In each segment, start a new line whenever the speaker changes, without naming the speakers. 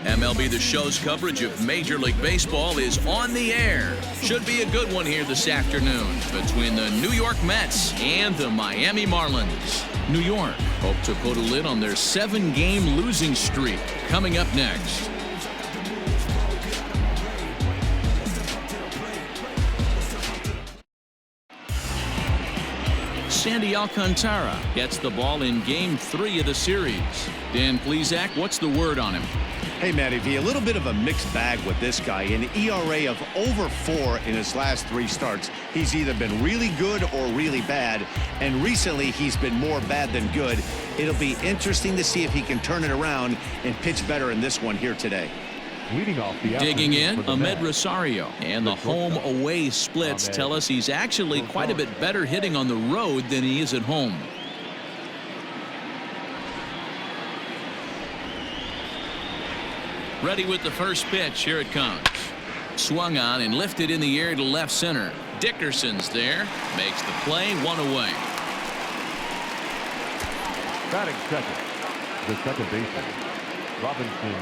MLB The Show's coverage of Major League Baseball is on the air. Should be a good one here this afternoon between the New York Mets and the Miami Marlins. New York hope to put a lid on their 7-game losing streak. Coming up next. Sandy Alcantara gets the ball in Game 3 of the series. Dan Plesac, what's the word on him?
Hey, Matty V, a little bit of a mixed bag with this guy. An ERA of over 4 in his last 3 starts. He's either been really good or really bad, and recently he's been more bad than good. It'll be interesting to see if he can turn it around and pitch better in this one here today.
Leading off the
digging in, Ahmed Rosario, and the home-away splits tell us he's actually quite a bit better hitting on the road than he is at home. Ready with the first pitch. Here it comes. Swung on and lifted in the air to left center. Dickerson's there. Makes the play. 1 away.
Batting second, the second baseman, Robinson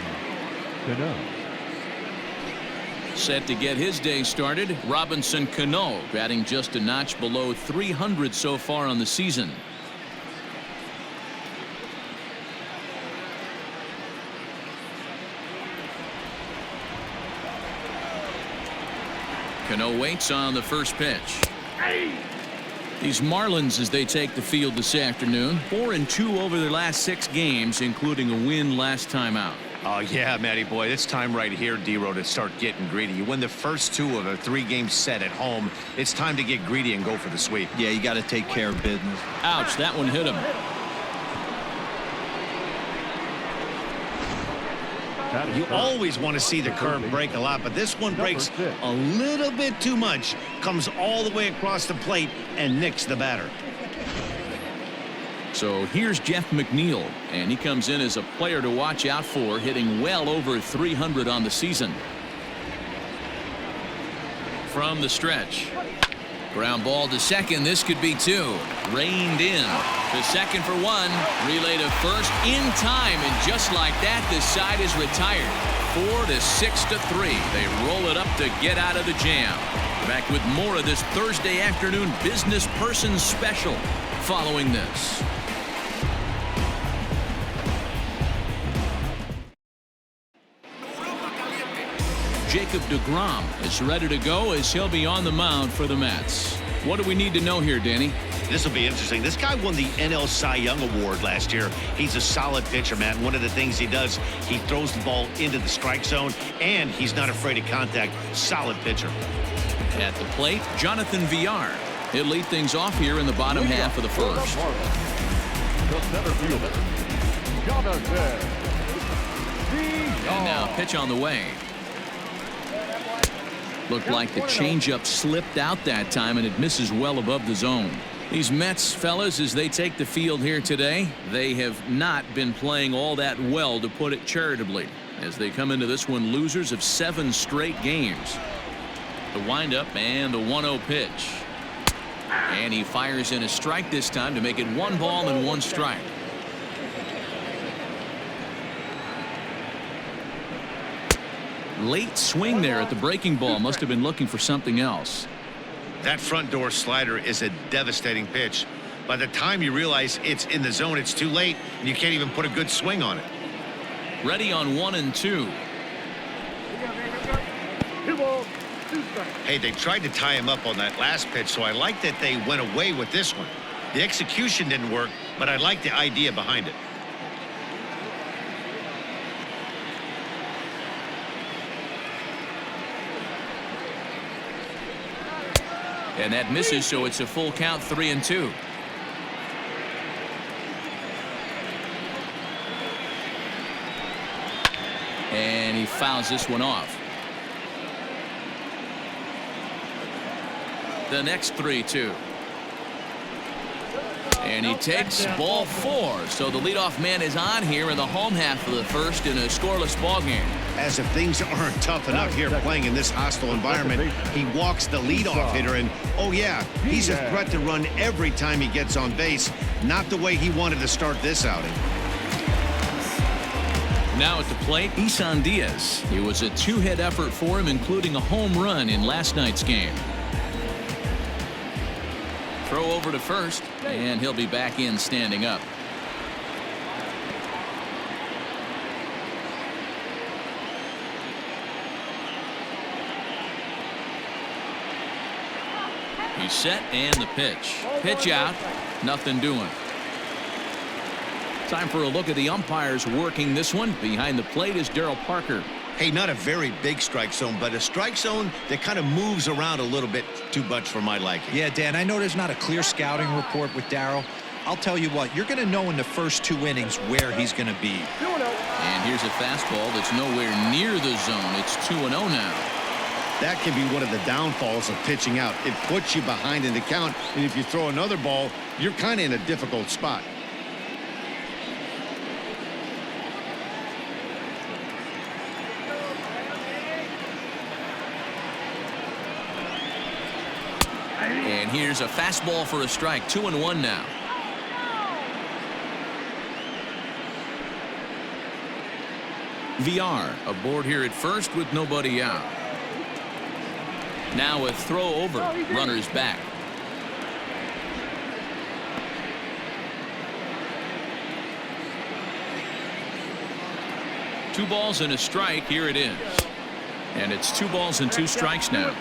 Cano.
Set to get his day started. Robinson Cano batting just a notch below 300 so far on the season. Cano waits on the first pitch. These Marlins, as they take the field this afternoon, 4-2 over their last 6 games, including a win last time out.
Oh, yeah, Matty boy, it's time right here, D-Row, to start getting greedy. You win the first 2 of a 3-game set at home. It's time to get greedy and go for the sweep.
Yeah, you got to take care of business.
Ouch, that one hit him.
You always want to see the curve break a lot, but this one breaks a little bit too much. Comes all the way across the plate and nicks the batter.
So here's Jeff McNeil, and he comes in as a player to watch out for, hitting well over 300 on the season. From the stretch. Ground ball to second. This could be 2. Reined in. To second for 1. Relay to first in time, and just like that, this side is retired. 4-6-3. They roll it up to get out of the jam. Back with more of this Thursday afternoon business person special following this. Jacob deGrom is ready to go as he'll be on the mound for the Mets. What do we need to know here, Danny?
This will be interesting. This guy won the NL Cy Young Award last year. He's a solid pitcher, man. One of the things he does, he throws the ball into the strike zone, and he's not afraid of contact. Solid pitcher.
At the plate, Jonathan Villar. He'll lead things off here in the bottom half of the first.
The center fielder, Jonathan Villar.
And now pitch on the way. Looked like the changeup slipped out that time, and it misses well above the zone. These Mets, fellas, as they take the field here today, they have not been playing all that well, to put it charitably, as they come into this one losers of 7 straight games. The windup and the 1-0 pitch. And he fires in a strike this time to make it 1 ball and 1 strike. Late swing there at the breaking ball. Must have been looking for something else.
That front door slider is a devastating pitch. By the time you realize it's in the zone, it's too late, and you can't even put a good swing on it.
Ready on 1 and 2.
Hey, they tried to tie him up on that last pitch, so I like that they went away with this one. The execution didn't work, but I like the idea behind it.
And that misses, so it's a full count, 3-2. And he fouls this one off. The next 3-2. And he takes ball 4. So the leadoff man is on here in the home half of the first in a scoreless ball game.
As if things aren't tough enough here playing in this hostile environment, he walks the leadoff hitter, and oh yeah, he's a threat to run every time he gets on base. Not the way he wanted to start this outing.
Now at the plate, Isan Diaz. It was a two-hit effort for him, including a home run in last night's game. Throw over to first, and he'll be back in standing up. He's set, and the pitch. Pitch out. Nothing doing. Time for a look at the umpires working this one. Behind the plate is Darryl Parker.
Hey, not a very big strike zone, but a strike zone that kind of moves around a little bit too much for my liking.
Yeah, Dan, I know there's not a clear scouting report with Darryl. I'll tell you what, you're going to know in the first 2 innings where he's going to be.
And here's a fastball that's nowhere near the zone. It's 2-0 now.
That can be one of the downfalls of pitching out. It puts you behind in the count, and if you throw another ball, you're kind of in a difficult spot.
And here's a fastball for a strike. 2-1 now. VR aboard here at first with nobody out. Now a throw over. Runners back. Two balls and a strike. Here it is. And it's 2 balls and 2 strikes now.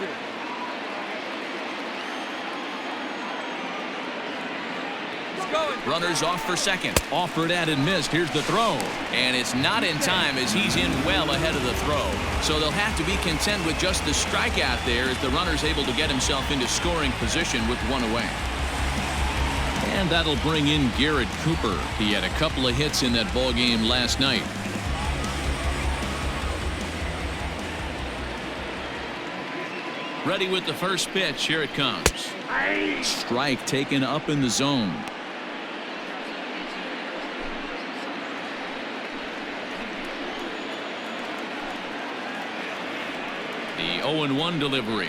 Runners off for second. Offered at and missed. Here's the throw. And it's not in time as he's in well ahead of the throw. So they'll have to be content with just the strikeout there as the runner's able to get himself into scoring position with 1 away. And that'll bring in Garrett Cooper. He had a couple of hits in that ball game last night. Ready with the first pitch. Here it comes. Strike taken up in the zone. The 0-1 delivery.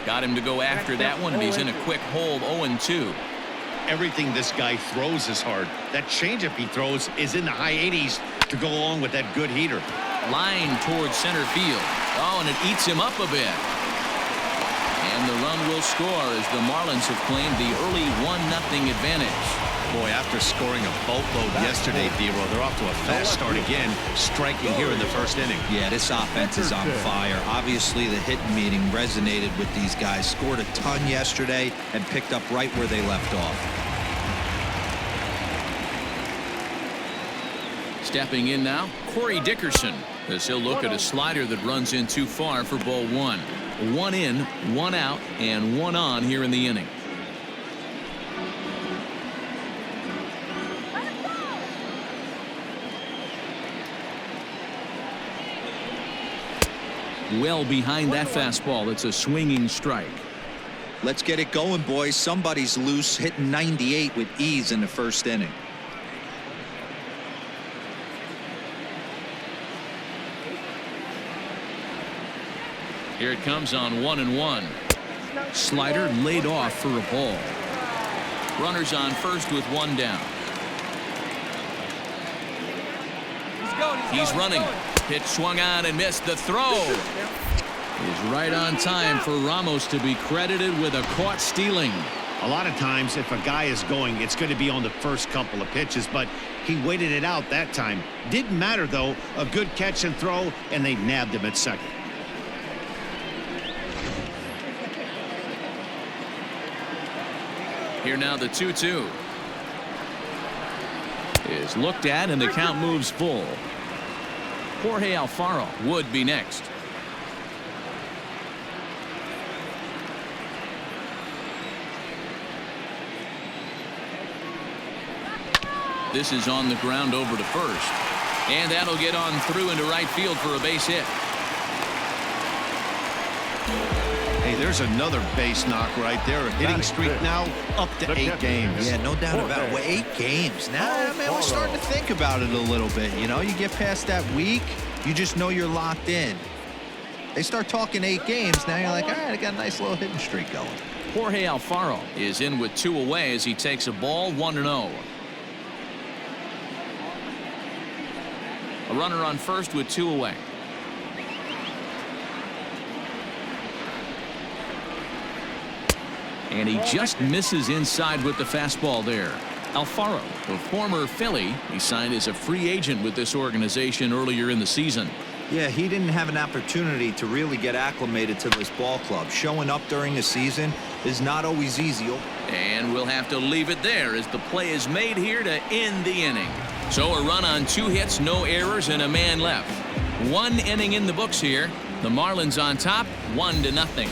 Got him to go after that one, and he's in a quick hold. 0-2.
Everything this guy throws is hard. That changeup he throws is in the high 80s to go along with that good heater.
Line towards center field. Oh, and it eats him up a bit. And the run will score as the Marlins have claimed the early 1-0 advantage.
Boy, after scoring a boatload yesterday, D-Row, they're off to a fast start again, striking here in the first inning.
Yeah, this offense is on fire. Obviously, the hitting meeting resonated with these guys. Scored a ton yesterday and picked up right where they left off.
Stepping in now, Corey Dickerson, as he'll look at a slider that runs in too far for ball 1. 1 in, 1 out, and 1 on here in the inning. Well behind that fastball. It's a swinging strike.
Let's get it going, boys. Somebody's loose, hitting 98 with ease in the first inning.
Here it comes on 1-1. Slider laid off for a ball. Runners on first with 1 down. He's running. Pitch swung on and missed. The throw is right on time for Ramos to be credited with a caught stealing.
A lot of times, if a guy is going, it's going to be on the first couple of pitches, but he waited it out that time. Didn't matter, though. A good catch and throw, and they nabbed him at second.
Here now the 2-2 is looked at, and the count moves full. Jorge Alfaro would be next. This is on the ground over to first, and that'll get on through into right field for a base hit.
Hey, there's another base knock right there. A hitting streak now up to 8 games.
Yeah, no doubt about it. Well, 8 games. Now, man, we're starting to think about it a little bit. You know, you get past that week, you just know you're locked in. They start talking 8 games, now you're like, all right, I got a nice little hitting streak going.
Jorge Alfaro is in with 2 away as he takes a ball. 1-0. A runner on first with 2 away. And he just misses inside with the fastball there. Alfaro, the former Philly, he signed as a free agent with this organization earlier in the season.
Yeah, he didn't have an opportunity to really get acclimated to this ball club. Showing up during the season is not always easy.
And we'll have to leave it there as the play is made here to end the inning. So a run on 2 hits, no errors, and a man left. 1 inning in the books here. The Marlins on top, 1-0.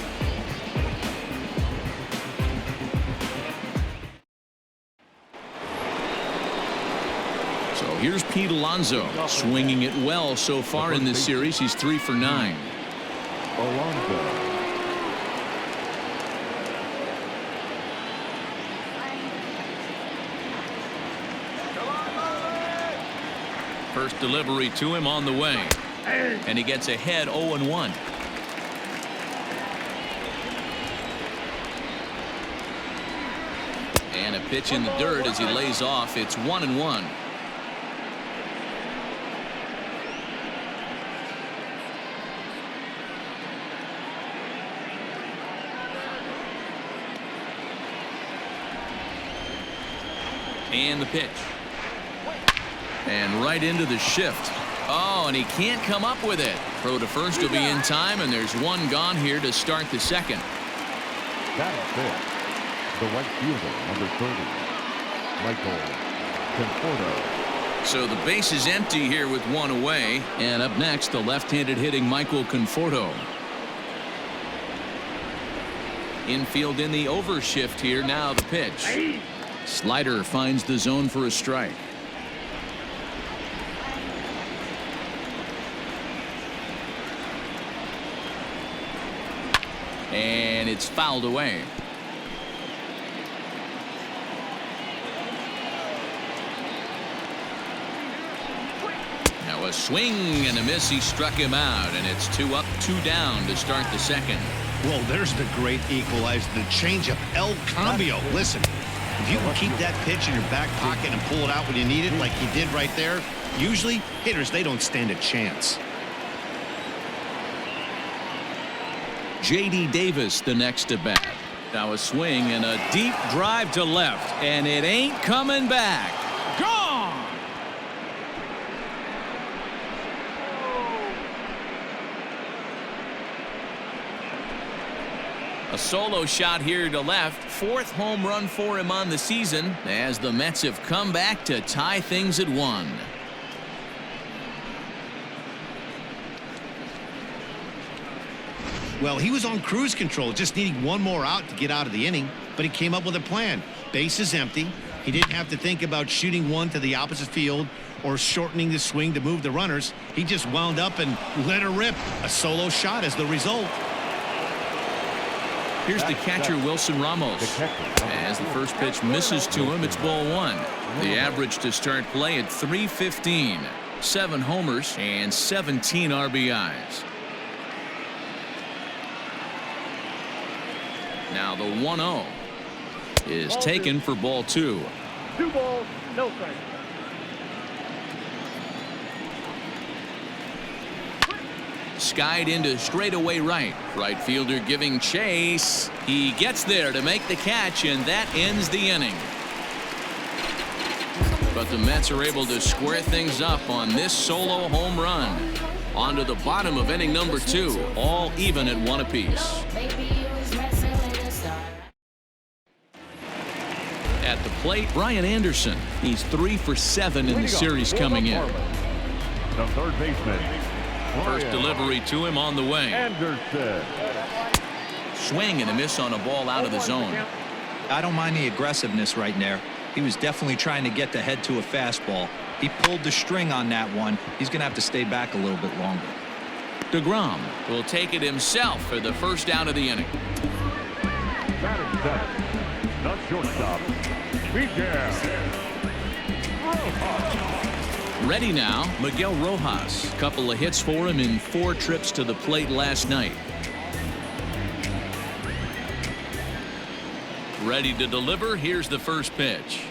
So here's Pete Alonso, swinging it well so far in this series. He's 3 for 9.
Alonso.
First delivery to him on the way. And he gets ahead 0-1. And a pitch in the dirt as he lays off. It's 1-1. And the pitch. And right into the shift. Oh, and he can't come up with it. Throw to first will be in time, and there's 1 gone here to start the second.
That is it. The right fielder, number 30, Michael Conforto.
So the base is empty here with 1 away. And up next, the left-handed hitting Michael Conforto. Infield in the overshift here. Now the pitch. Slider finds the zone for a strike. And it's fouled away. Now a swing and a miss. He struck him out, and it's 2 up, 2 down to start the second.
Well, there's the great equalizer, the changeup, El Cambio. Listen, if you can keep that pitch in your back pocket and pull it out when you need it, like he did right there, usually hitters, they don't stand a chance.
J.D. Davis the next to bat. Now a swing and a deep drive to left, and it ain't coming back. Gone. A solo shot here to left. 4th home run for him on the season as the Mets have come back to tie things at 1.
Well, he was on cruise control, just needing 1 more out to get out of the inning, but he came up with a plan. Base is empty. He didn't have to think about shooting one to the opposite field or shortening the swing to move the runners. He just wound up and let her rip. A solo shot as the result.
Here's the catcher, Wilson Ramos. As the first pitch misses to him, it's ball 1. The average to start play at .315. 7 homers and 17 RBIs. Now the 1-0 is taken for ball 2.
2 balls, no strikes.
Skied into straightaway right. Right fielder giving chase. He gets there to make the catch, and that ends the inning. But the Mets are able to square things up on this solo home run. On to the bottom of inning number 2, all even at 1 apiece. At the plate, Brian Anderson. He's 3 for 7 in the series coming in.
The third baseman.
First delivery to him on the way.
Anderson.
Swing and a miss on a ball out of the zone.
I don't mind the aggressiveness right there. He was definitely trying to get the head to a fastball. He pulled the string on that one. He's going to have to stay back a little bit longer. DeGrom
will take it himself for the first out of the inning.
Batting seventh. The shortstop, Miguel.
Ready now, Miguel Rojas. Couple of hits for him in 4 trips to the plate last night. Ready to deliver. Here's the first pitch.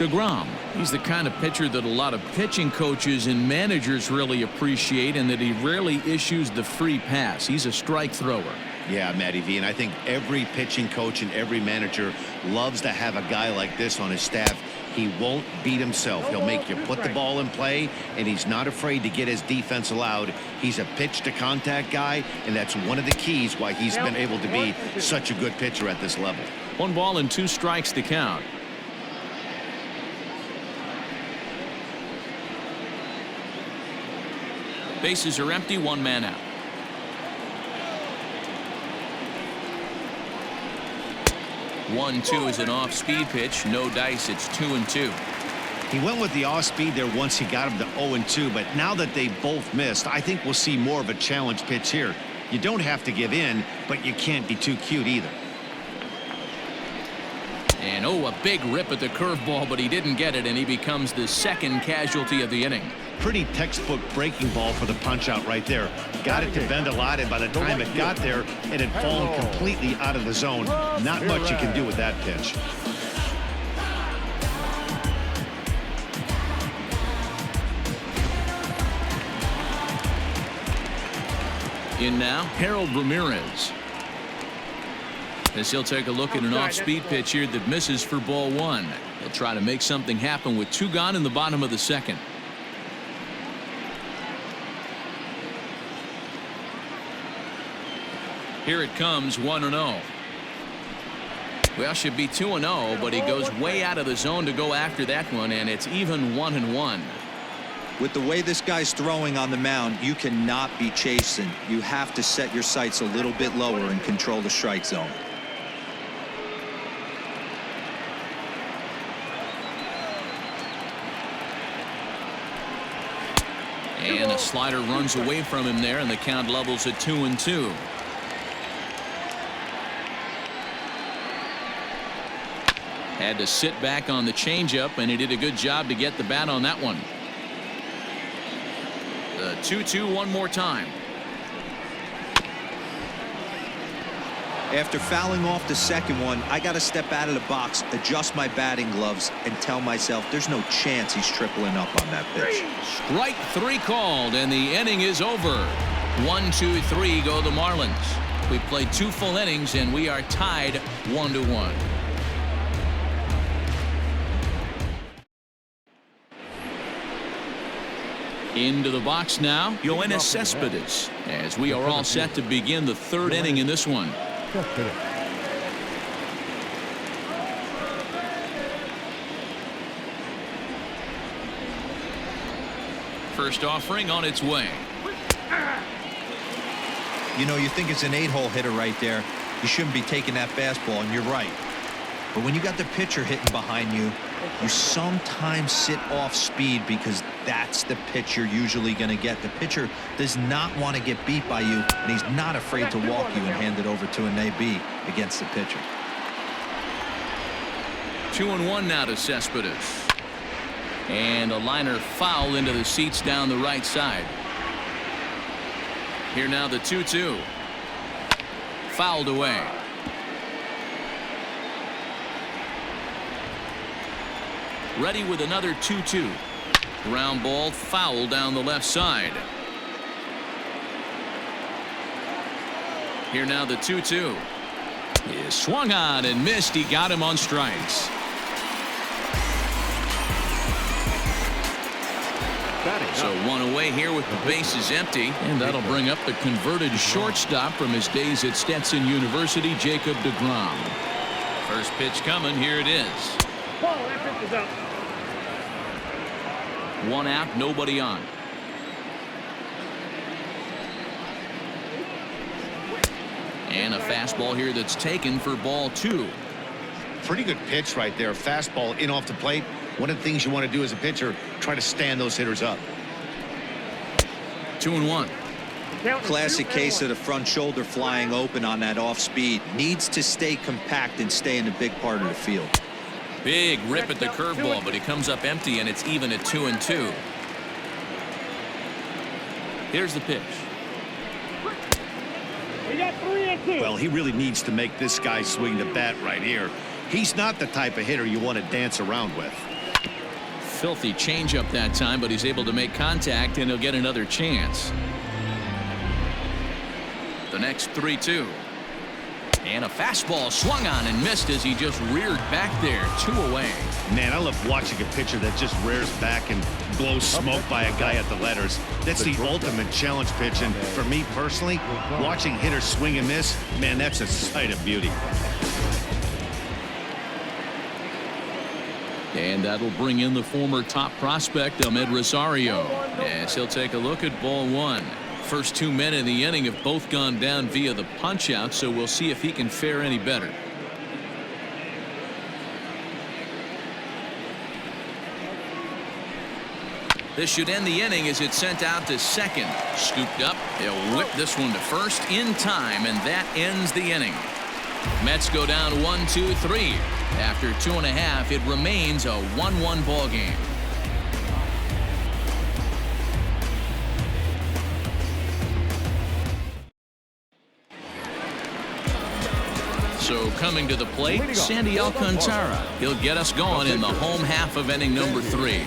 DeGrom. He's the kind of pitcher that a lot of pitching coaches and managers really appreciate, and that he rarely issues the free pass. He's a strike thrower.
Yeah, Matty V, and I think every pitching coach and every manager loves to have a guy like this on his staff. He won't beat himself. He'll make you put the ball in play, and he's not afraid to get his defense allowed. He's a pitch-to-contact guy, and that's one of the keys why he's been able to be such a good pitcher at this level.
1 ball and 2 strikes to count. Bases are empty, 1 man out. One, 2 is an off-speed pitch. No dice. It's 2-2.
He went with the off-speed there once he got him to 0-2, but now that they both missed, I think we'll see more of a challenge pitch here. You don't have to give in, but you can't be too cute either.
And a big rip at the curveball, but he didn't get it, and he becomes the second casualty of the inning.
Pretty textbook breaking ball for the punch out right there. Got it to bend a lot, and by the time it got there, it had fallen completely out of the zone. Not much you can do with that pitch.
In now, Harold Ramirez. As he'll take a look at an off-speed pitch here that misses for ball 1. He'll try to make something happen with 2 gone in the bottom of the second. Here it comes, 1-0. Well, should be 2-0, but he goes way out of the zone to go after that one, and it's even 1-1.
With the way this guy's throwing on the mound, you cannot be chasing. You have to set your sights a little bit lower and control the strike zone.
And a slider runs away from him there, and the count levels at 2-2. Had to sit back on the changeup, and he did a good job to get the bat on that one. The 2-2 one more time.
After fouling off the second one, I got to step out of the box, adjust my batting gloves, and tell myself there's no chance he's tripling up on that pitch.
Strike 3 called, and the inning is over. 1, 2, 3 go the Marlins. We played 2 full innings, and we are tied 1-1. Into the box now, Yoenis Cespedes, as we are all set to begin the 3rd inning in this one. First offering on its way.
You know, you think it's an 8-hole hitter right there. You shouldn't be taking that fastball, and you're right. But when you got the pitcher hitting behind you, you sometimes sit off speed because that's the pitch you're usually going to get. The pitcher does not want to get beat by you, and he's not afraid to walk you and hand it over to an AB against the pitcher.
2-1 now to Cespedes. And a liner foul into the seats down the right side. Here now the 2-2. Fouled away. Ready with another 2-2. Ground ball foul down the left side. Here now the 2-2. He swung on and missed. He got him on strikes. So 1 away here with the bases empty, and that'll bring up the converted shortstop from his days at Stetson University, Jacob DeGrom. First pitch coming. Here it is.
That pitch is out.
1 out, nobody on. And a fastball here that's taken for ball 2.
Pretty good pitch right there. Fastball in off the plate. One of the things you want to do as a pitcher, try to stand those hitters up.
2-1.
Classic case of the front shoulder flying open on that off speed. Needs to stay compact and stay in the big part of the field.
Big rip at the curveball, but he comes up empty, and it's even at 2-2. Here's the pitch.
We got 3-2.
Well, he really needs to make this guy swing the bat right here. He's not the type of hitter you want to dance around with.
filthy changeup that time, but he's able to make contact, and he'll get another chance. The next 3-2. And a fastball swung on and missed as he just reared back there. 2 away.
Man, I love watching a pitcher that just rears back and blows smoke by a guy at the letters. That's the ultimate challenge pitch, and for me personally, watching hitters swing and miss, man, that's a sight of beauty.
And that'll bring in the former top prospect, Ahmed Rosario, as he'll take a look at ball 1. First 2 men in the inning have both gone down via the punch-out, so we'll see if he can fare any better. This should end the inning as it's sent out to second. Scooped up. They'll whip this one to first in time, and that ends the inning. Mets go down 1-2-3. After 2.5, it remains a 1-1 ball game. So coming to the plate, Sandy Alcantara. He'll get us going in the home half of inning number 3.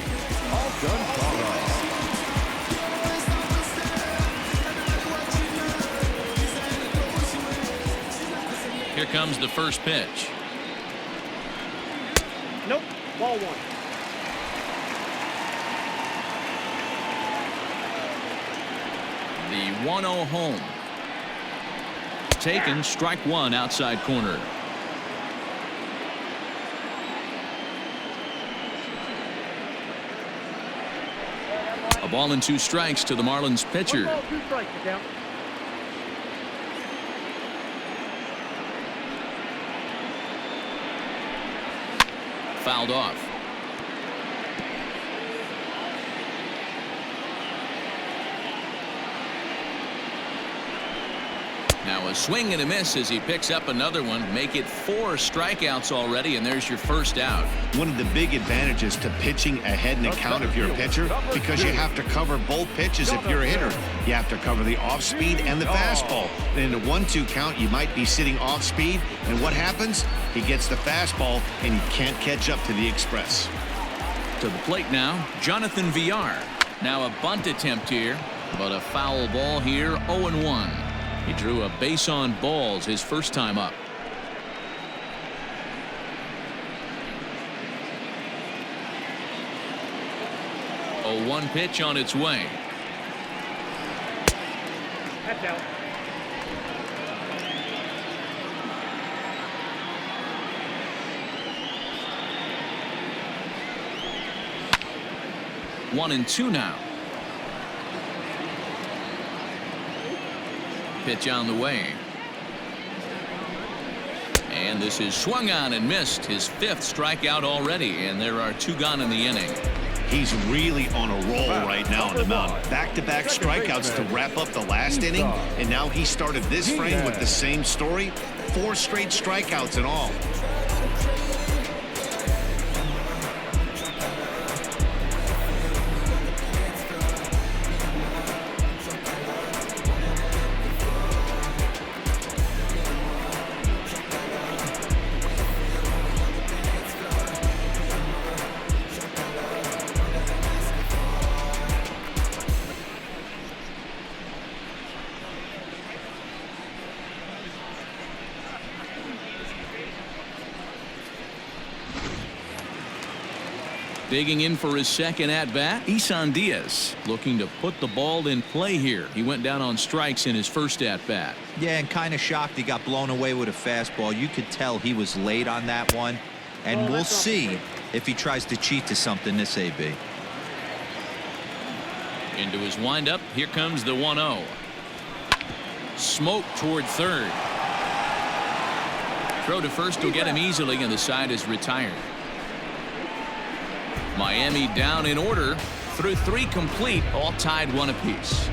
Here comes the first pitch.
Nope. Ball 1.
The 1-0 home. Taken, strike 1 outside corner. A ball and 2 strikes to the Marlins pitcher.
1 ball, 2 strikes, the count.
Fouled off. Now a swing and a miss as he picks up another one. Make it 4 strikeouts already, and there's your first out.
One of the big advantages to pitching ahead in the count if you're a pitcher, because you have to cover both pitches if you're a hitter. You have to cover the off speed and the fastball. And in a 1-2 count, you might be sitting off speed, and what happens? He gets the fastball, and he can't catch up to the express.
To the plate now, Jonathan Villar. Now a bunt attempt here, but a foul ball here, 0-1. He drew a base on balls his first time up. A 1 pitch on its way.
That's out.
One and 2 now. Pitch on the way. And this is swung on and missed. His 5th strikeout already, and there are 2 gone in the inning.
He's really on a roll right now on the mound. Back-to-back strikeouts to wrap up the last inning, and now he started this frame with the same story. 4 straight strikeouts in all.
Digging in for his second at-bat, Isan Diaz looking to put the ball in play here. He went down on strikes in his first at-bat.
Yeah, and kind of shocked he got blown away with a fastball. You could tell he was late on that one, and we'll see if he tries to cheat to something this AB.
Into his windup, here comes the 1-0. Smoke toward third. Throw to first will get him easily, and the side is retired. Miami down in order through 3 complete, all tied 1 apiece.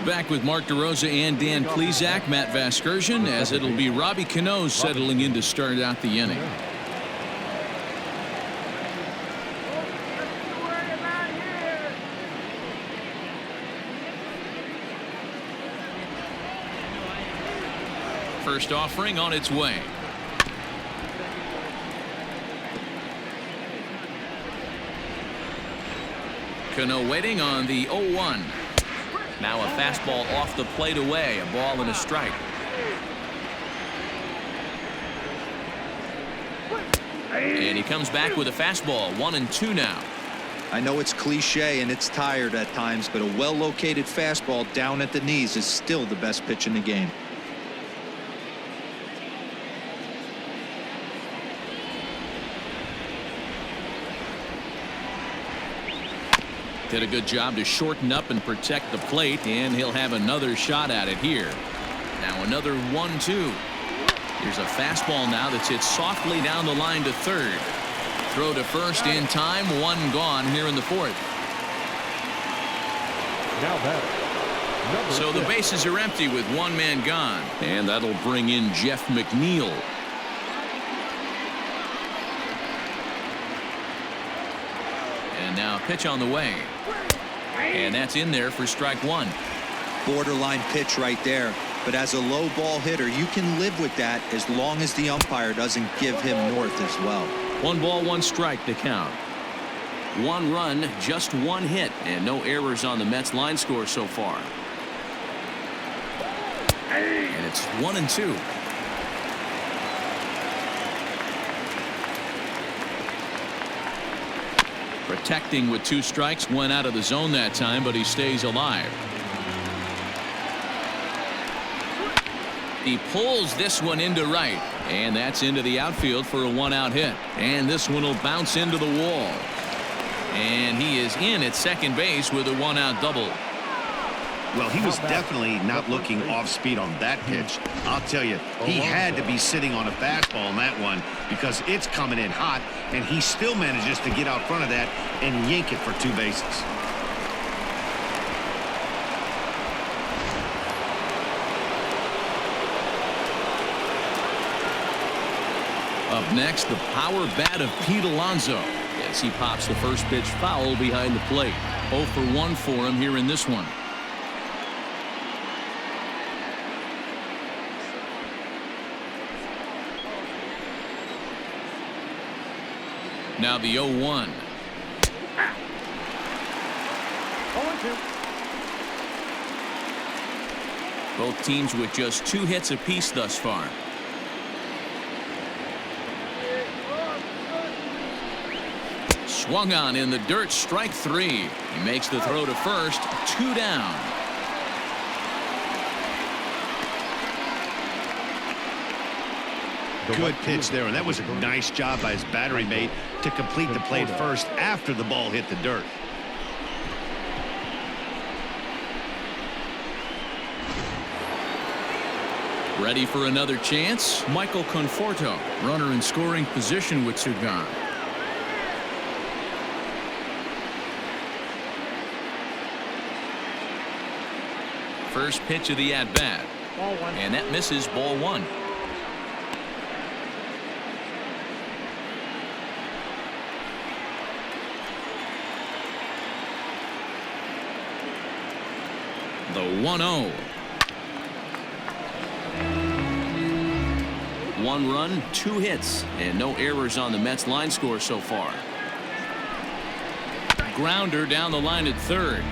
Back with Mark DeRosa and Dan Plesac, Matt Vasgersian, as it'll be Robbie Cano settling in to start out the inning. first offering on its way. Cano waiting on the 0-1. Now a fastball off the plate away. A ball and a strike. And he comes back with a fastball. 1-2 now.
I know it's cliche and it's tired at times, but a well-located fastball down at the knees is still the best pitch in the game.
Did a good job to shorten up and protect the plate, and he'll have another shot at it here. Now another 1-2. Here's a fastball now that's hit softly down the line to third. Throw to first in time. One gone here in the fourth.
Now batter.
So the bases are empty with one man gone, and that'll bring in Jeff McNeil. And now pitch on the way. And that's in there for strike one.
Borderline pitch right there. But as a low ball hitter, you can live with that as long as the umpire doesn't give him north as well.
1 ball, 1 strike to count. 1 run, just 1 hit, and no errors on the Mets line score so far. And it's 1-2. Protecting with 2 strikes, went out of the zone that time, but he stays alive. He pulls this one into right, and that's into the outfield for a 1-out hit. And this one will bounce into the wall. And he is in at second base with a 1-out double.
Well, he was definitely not looking off speed on that pitch. I'll tell you, he had to be sitting on a fastball on that one because it's coming in hot, and he still manages to get out front of that and yank it for 2 bases.
Up next, the power bat of Pete Alonso. Yes, he pops the first pitch foul behind the plate. 0 for 1 for him here in this one. Now the 0-1.
0-2.
Both teams with just 2 hits apiece thus far. Swung on in the dirt, strike 3. He makes the throw to first, 2 down.
Good pitch there, and that was a nice job by his battery mate to complete the play first after the ball hit the dirt.
Ready for another chance? Michael Conforto, runner in scoring position with 2 gone. First pitch of the at-bat.
Ball 1.
And that misses, ball 1. The 1-0. 1 run, 2 hits, and no errors on the Mets line score so far. Grounder down the line at third.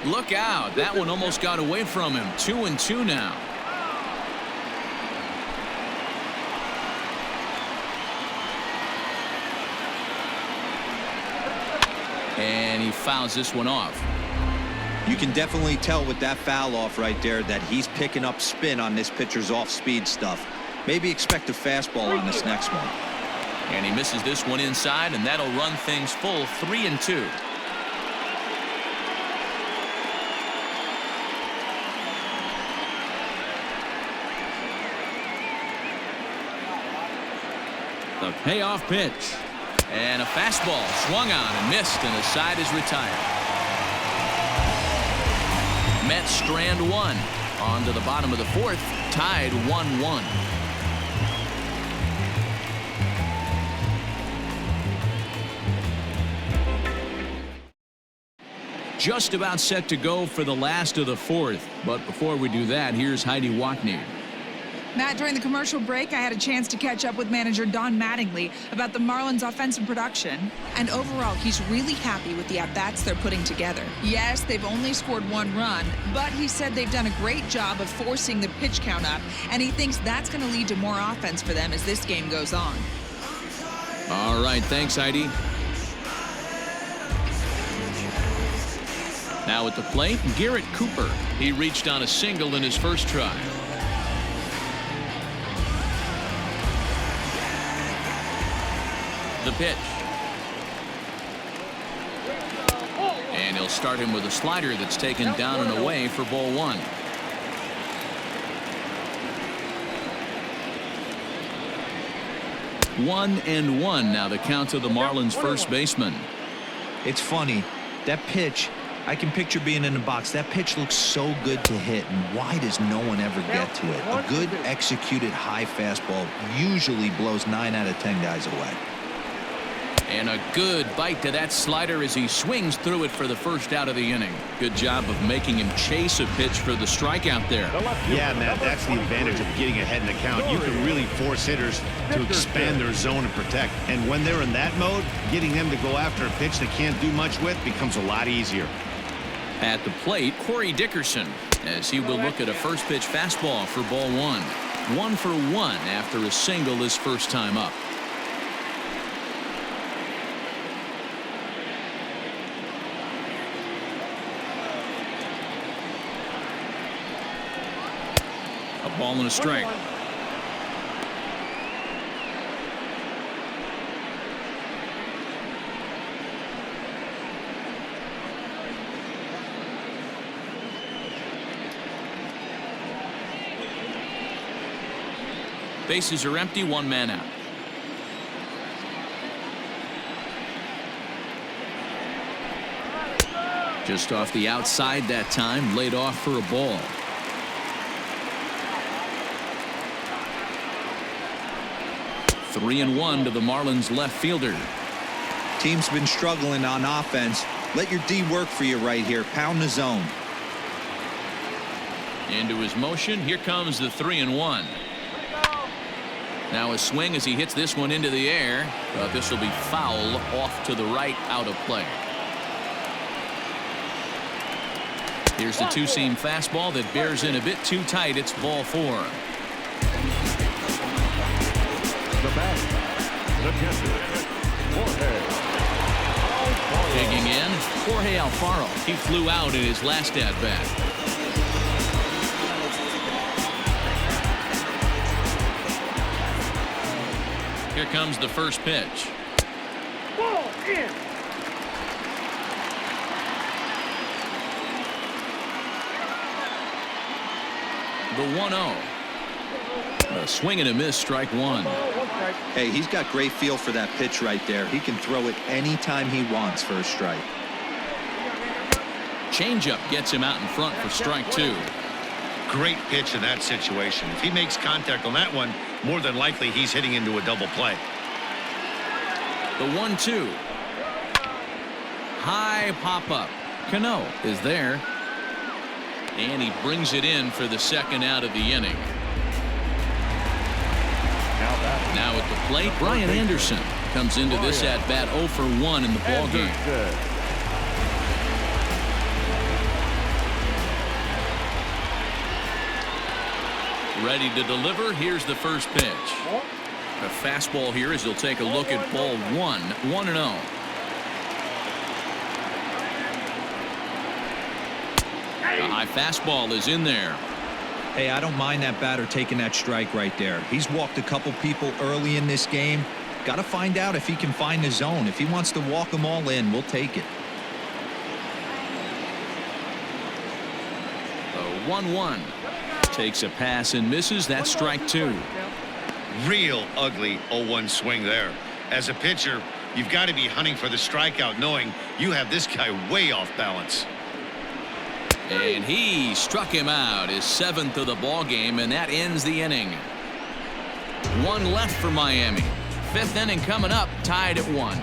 Look out. That one almost got away from him. 2-2 now. And he fouls this one off.
You can definitely tell with that foul off right there that he's picking up spin on this pitcher's off-speed stuff. Maybe expect a fastball on this next one.
And he misses this one inside, and that'll run things full 3-2. The payoff pitch. And a fastball swung on and missed, and the side is retired. Mets strand 1. On to the bottom of the fourth, tied 1-1. just about set to go for the last of the fourth. But before we do that, here's Heidi Watney.
Matt, during the commercial break, I had a chance to catch up with manager Don Mattingly about the Marlins' offensive production. And overall, he's really happy with the at-bats they're putting together. Yes, they've only scored 1 run, but he said they've done a great job of forcing the pitch count up, and he thinks that's going to lead to more offense for them as this game goes on.
All right, thanks, Heidi. Now at the plate, Garrett Cooper. He reached on a single in his first try. The pitch. And he'll start him with a slider that's taken down and away for ball 1. One and one now the count to the Marlins first baseman.
It's funny. That pitch, I can picture being in the box. That pitch looks so good to hit, and why does no one ever get to it? A good executed high fastball usually blows 9 out of 10 guys away.
And a good bite to that slider as he swings through it for the first out of the inning. Good job of making him chase a pitch for the strikeout there.
Yeah, Matt, that's the advantage of getting ahead in the count. You can really force hitters to expand their zone and protect. And when they're in that mode, getting them to go after a pitch they can't do much with becomes a lot easier.
At the plate, Corey Dickerson, as he will look at a first pitch fastball for ball 1. 1 for 1 after a single his first time up. A ball and a strike. Bases are empty, 1 man out. Just off the outside that time, laid off for a ball. Three and one to the Marlins left fielder.
Team's been struggling on offense. Let your D work for you right here. Pound the zone.
Into his motion. Here comes the 3-1. Now a swing as he hits this one into the air. But this will be foul off to the right, out of play. Here's the two-seam fastball that bears in a bit too tight. It's ball 4.
The bat, the catcher, Jorge.
Digging in, Jorge Alfaro. He flew out in his last at-bat. Here comes the first pitch.
Ball in.
The 1-0. A swing and a miss, strike 1.
Hey, he's got great feel for that pitch right there. He can throw it anytime he wants for a strike.
Changeup gets him out in front for strike 2.
Great pitch in that situation. If he makes contact on that one, more than likely he's hitting into a double play.
The 1-2. High pop-up. Cano is there. And he brings it in for the second out of the inning. Now at the plate, Brian Anderson comes into this at-bat 0 for 1 in the ball game. Ready to deliver. Here's the first pitch. A fastball here as he'll take a look at ball 1. 1-0. The high fastball is in there.
Hey, I don't mind that batter taking that strike right there. He's walked a couple people early in this game. Got to find out if he can find the zone. If he wants to walk them all in, we'll take it.
1-1. Takes a pass and misses. That's strike 2.
Real ugly 0-1 swing there. As a pitcher, you've got to be hunting for the strikeout, knowing you have this guy way off balance.
And he struck him out, his 7th of the ball game, and that ends the inning. 1 left for Miami. 5th inning coming up, tied at 1.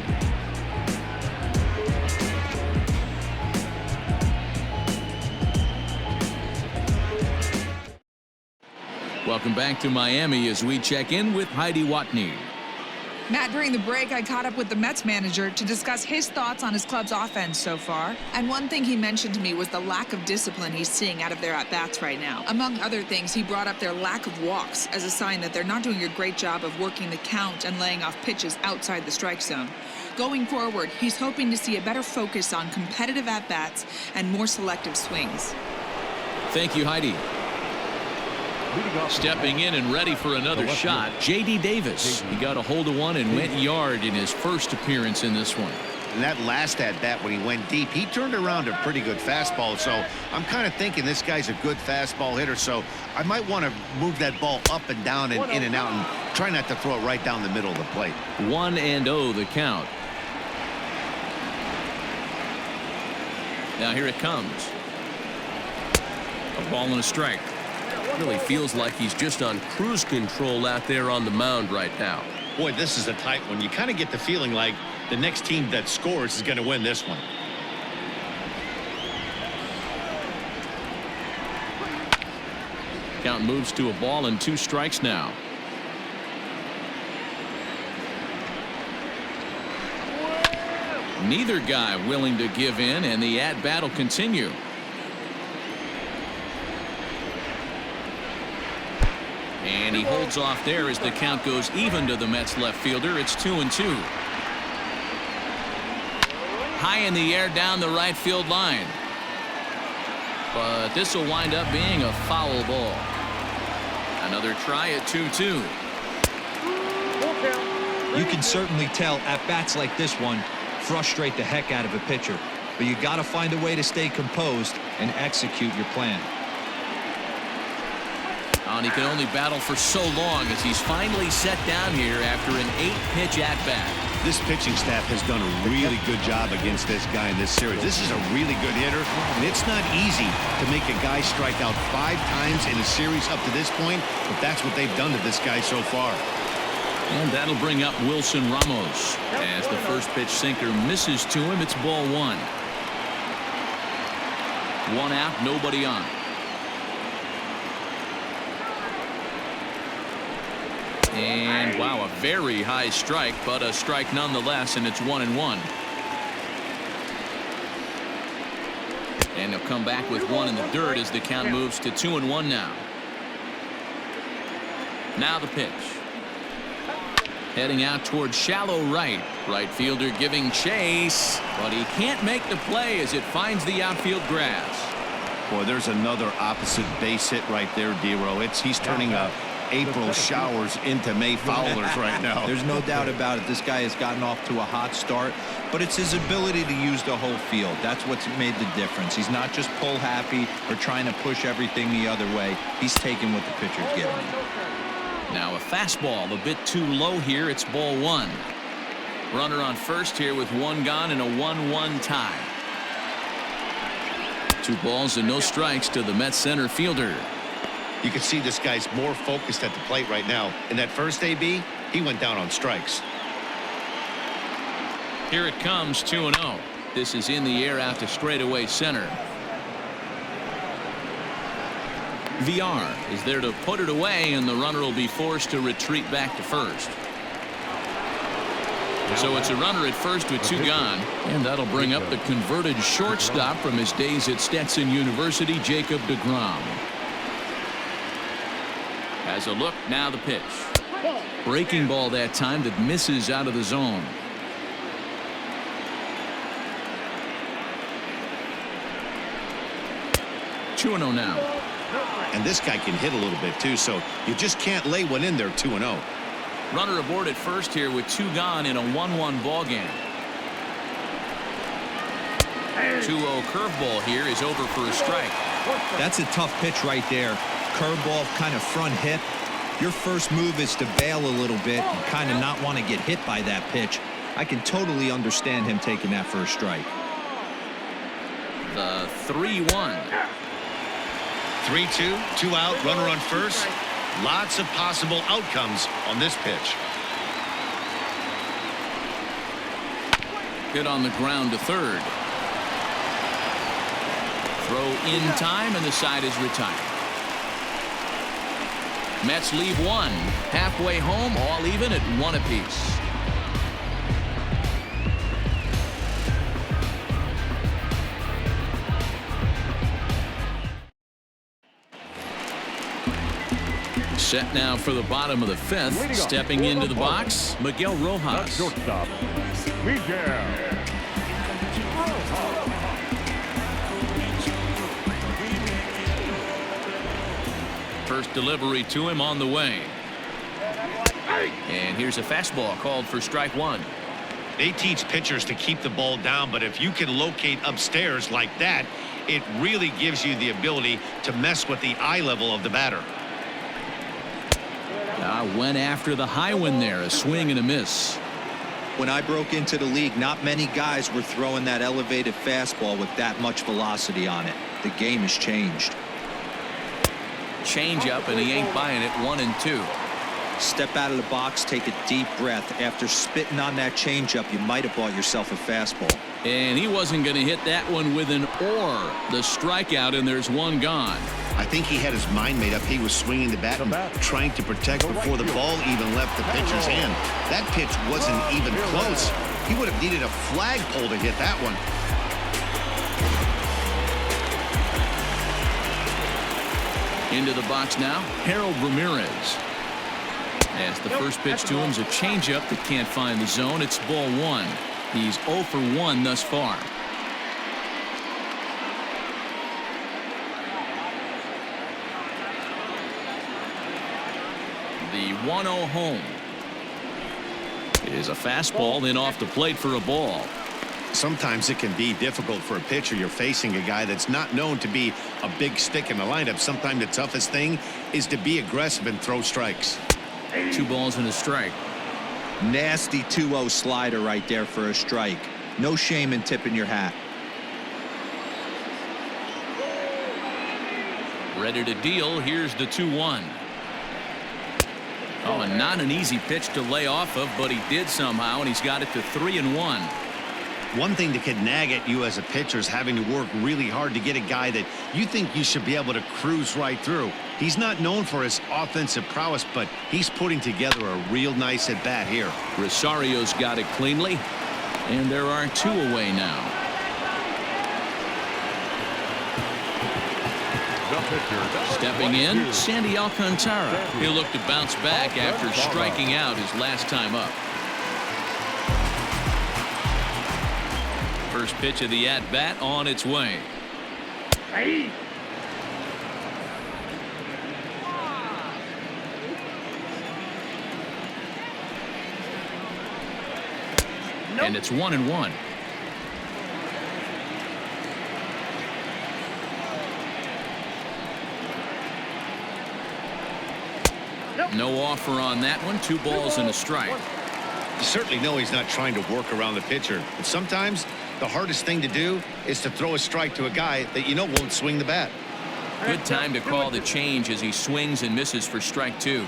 Welcome back to Miami as we check in with Heidi Watney.
Matt, during the break, I caught up with the Mets manager to discuss his thoughts on his club's offense so far. And one thing he mentioned to me was the lack of discipline he's seeing out of their at-bats right now. Among other things, he brought up their lack of walks as a sign that they're not doing a great job of working the count and laying off pitches outside the strike zone. Going forward, he's hoping to see a better focus on competitive at-bats and more selective swings.
Thank you, Heidi. Stepping in and ready for another shot, J.D. Davis. He got a hold of one and went yard in his first appearance in this one.
And that last at-bat when he went deep, he turned around a pretty good fastball. So I'm kind of thinking this guy's a good fastball hitter. So I might want to move that ball up and down and in and out and try not to throw it right down the middle of the plate.
1-0 the count. Now here it comes. A ball and a strike.
Really feels like he's just on cruise control out there on the mound right now.
Boy, this is a tight one. You kind of get the feeling like the next team that scores is going to win this one.
Count moves to a ball and 2 strikes now. Neither guy willing to give in, and the at-bat will continue. And he holds off there as the count goes even to the Mets left fielder. It's 2-2. High in the air down the right field line. But this will wind up being a foul ball. Another try at 2-2.
You can certainly tell at bats like this one frustrate the heck out of a pitcher. But you got to find a way to stay composed and execute your plan.
And he can only battle for so long as he's finally set down here after an 8-pitch at-bat.
This pitching staff has done a really good job against this guy in this series. This is a really good hitter, and it's not easy to make a guy strike out 5 times in a series up to this point, but that's what they've done to this guy so far.
And that'll bring up Wilson Ramos. As the first pitch sinker misses to him, it's ball 1. 1 out, nobody on. And wow, a very high strike, but a strike nonetheless, and it's 1-1. And they'll come back with 1 in the dirt as the count moves to 2-1 now. Now the pitch. Heading out towards shallow right. Right fielder giving chase, but he can't make the play as it finds the outfield grass.
Boy, there's another opposite base hit right there, Dero. He's turning April showers into May foulers right now.
There's no doubt about it. This guy has gotten off to a hot start, but it's his ability to use the whole field. That's what's made the difference. He's not just pull happy or trying to push everything the other way. He's taking what the pitcher's giving him.
Now a fastball a bit too low here. It's ball 1. Runner on first here with 1 gone and a 1-1 tie. 2 balls and no strikes to the Mets center fielder.
You can see this guy's more focused at the plate right now. In that first AB, he went down on strikes.
Here it comes, 2-0. This is in the air out to straightaway center. VR is there to put it away, and the runner will be forced to retreat back to first. So it's a runner at first with 2 gone, and that'll bring up the converted shortstop from his days at Stetson University, Jacob deGrom. Has a look, now the pitch. Breaking ball that time that misses out of the zone. Two 2-0 now.
And this guy can hit a little bit too, so you just can't lay one in there 2-0.
Runner aboard at first here with 2 gone in a 1-1 ball game. 2-0 curveball here is over for a strike.
That's a tough pitch right there. Curveball, kind of front hip. Your first move is to bail a little bit and kind of not want to get hit by that pitch. I can totally understand him taking that first strike.
The 3-1.
3-2, 2 out, runner on first. Lots of possible outcomes on this pitch.
Hit on the ground to third. Throw in time, and the side is retired. Mets leave one. Halfway home, all even at 1 apiece. Set now for the bottom of the 5th. Stepping into the box, Miguel Rojas.
Shortstop, Miguel.
First delivery to him on the way. And here's a fastball called for strike 1.
They teach pitchers to keep the ball down, but if you can locate upstairs like that, it really gives you the ability to mess with the eye level of the batter.
Went after the high one there. A swing and a miss.
When I broke into the league, not many guys were throwing that elevated fastball with that much velocity on it. The game has changed.
Change up, and he ain't buying it. 1-2.
Step out of the box, take a deep breath. After spitting on that changeup, you might have bought yourself a fastball.
And he wasn't going to hit that one with an or. The strikeout, and there's one gone.
I think he had his mind made up. He was swinging the bat and trying to protect before the ball even left the pitcher's hand. That pitch wasn't even close. He would have needed a flagpole to hit that one.
Into the box now, Harold Ramirez. As the first pitch to him is a changeup that can't find the zone. It's ball 1. He's 0 for 1 thus far. The 1-0 home is a fastball, then off the plate for a ball.
Sometimes it can be difficult for a pitcher. You're facing a guy that's not known to be a big stick in the lineup. Sometimes the toughest thing is to be aggressive and throw strikes.
2 balls and a strike.
Nasty 2-0 slider right there for a strike. No shame in tipping your hat.
Ready to deal. Here's the 2-1. Oh, and not an easy pitch to lay off of, but he did somehow, and he's got it to 3-1.
One thing that can nag at you as a pitcher is having to work really hard to get a guy that you think you should be able to cruise right through. He's not known for his offensive prowess, but he's putting together a real nice at bat here.
Rosario's got it cleanly, and there are 2 away now. Stepping in, Sandy Alcantara. He'll look to bounce back after striking out his last time up. First pitch of the at-bat on its way.
Hey.
And it's 1-1. No offer on that one. 2 balls and a strike.
You certainly know he's not trying to work around the pitcher, but sometimes the hardest thing to do is to throw a strike to a guy that you know won't swing the bat.
Good time to call the change as he swings and misses for strike 2.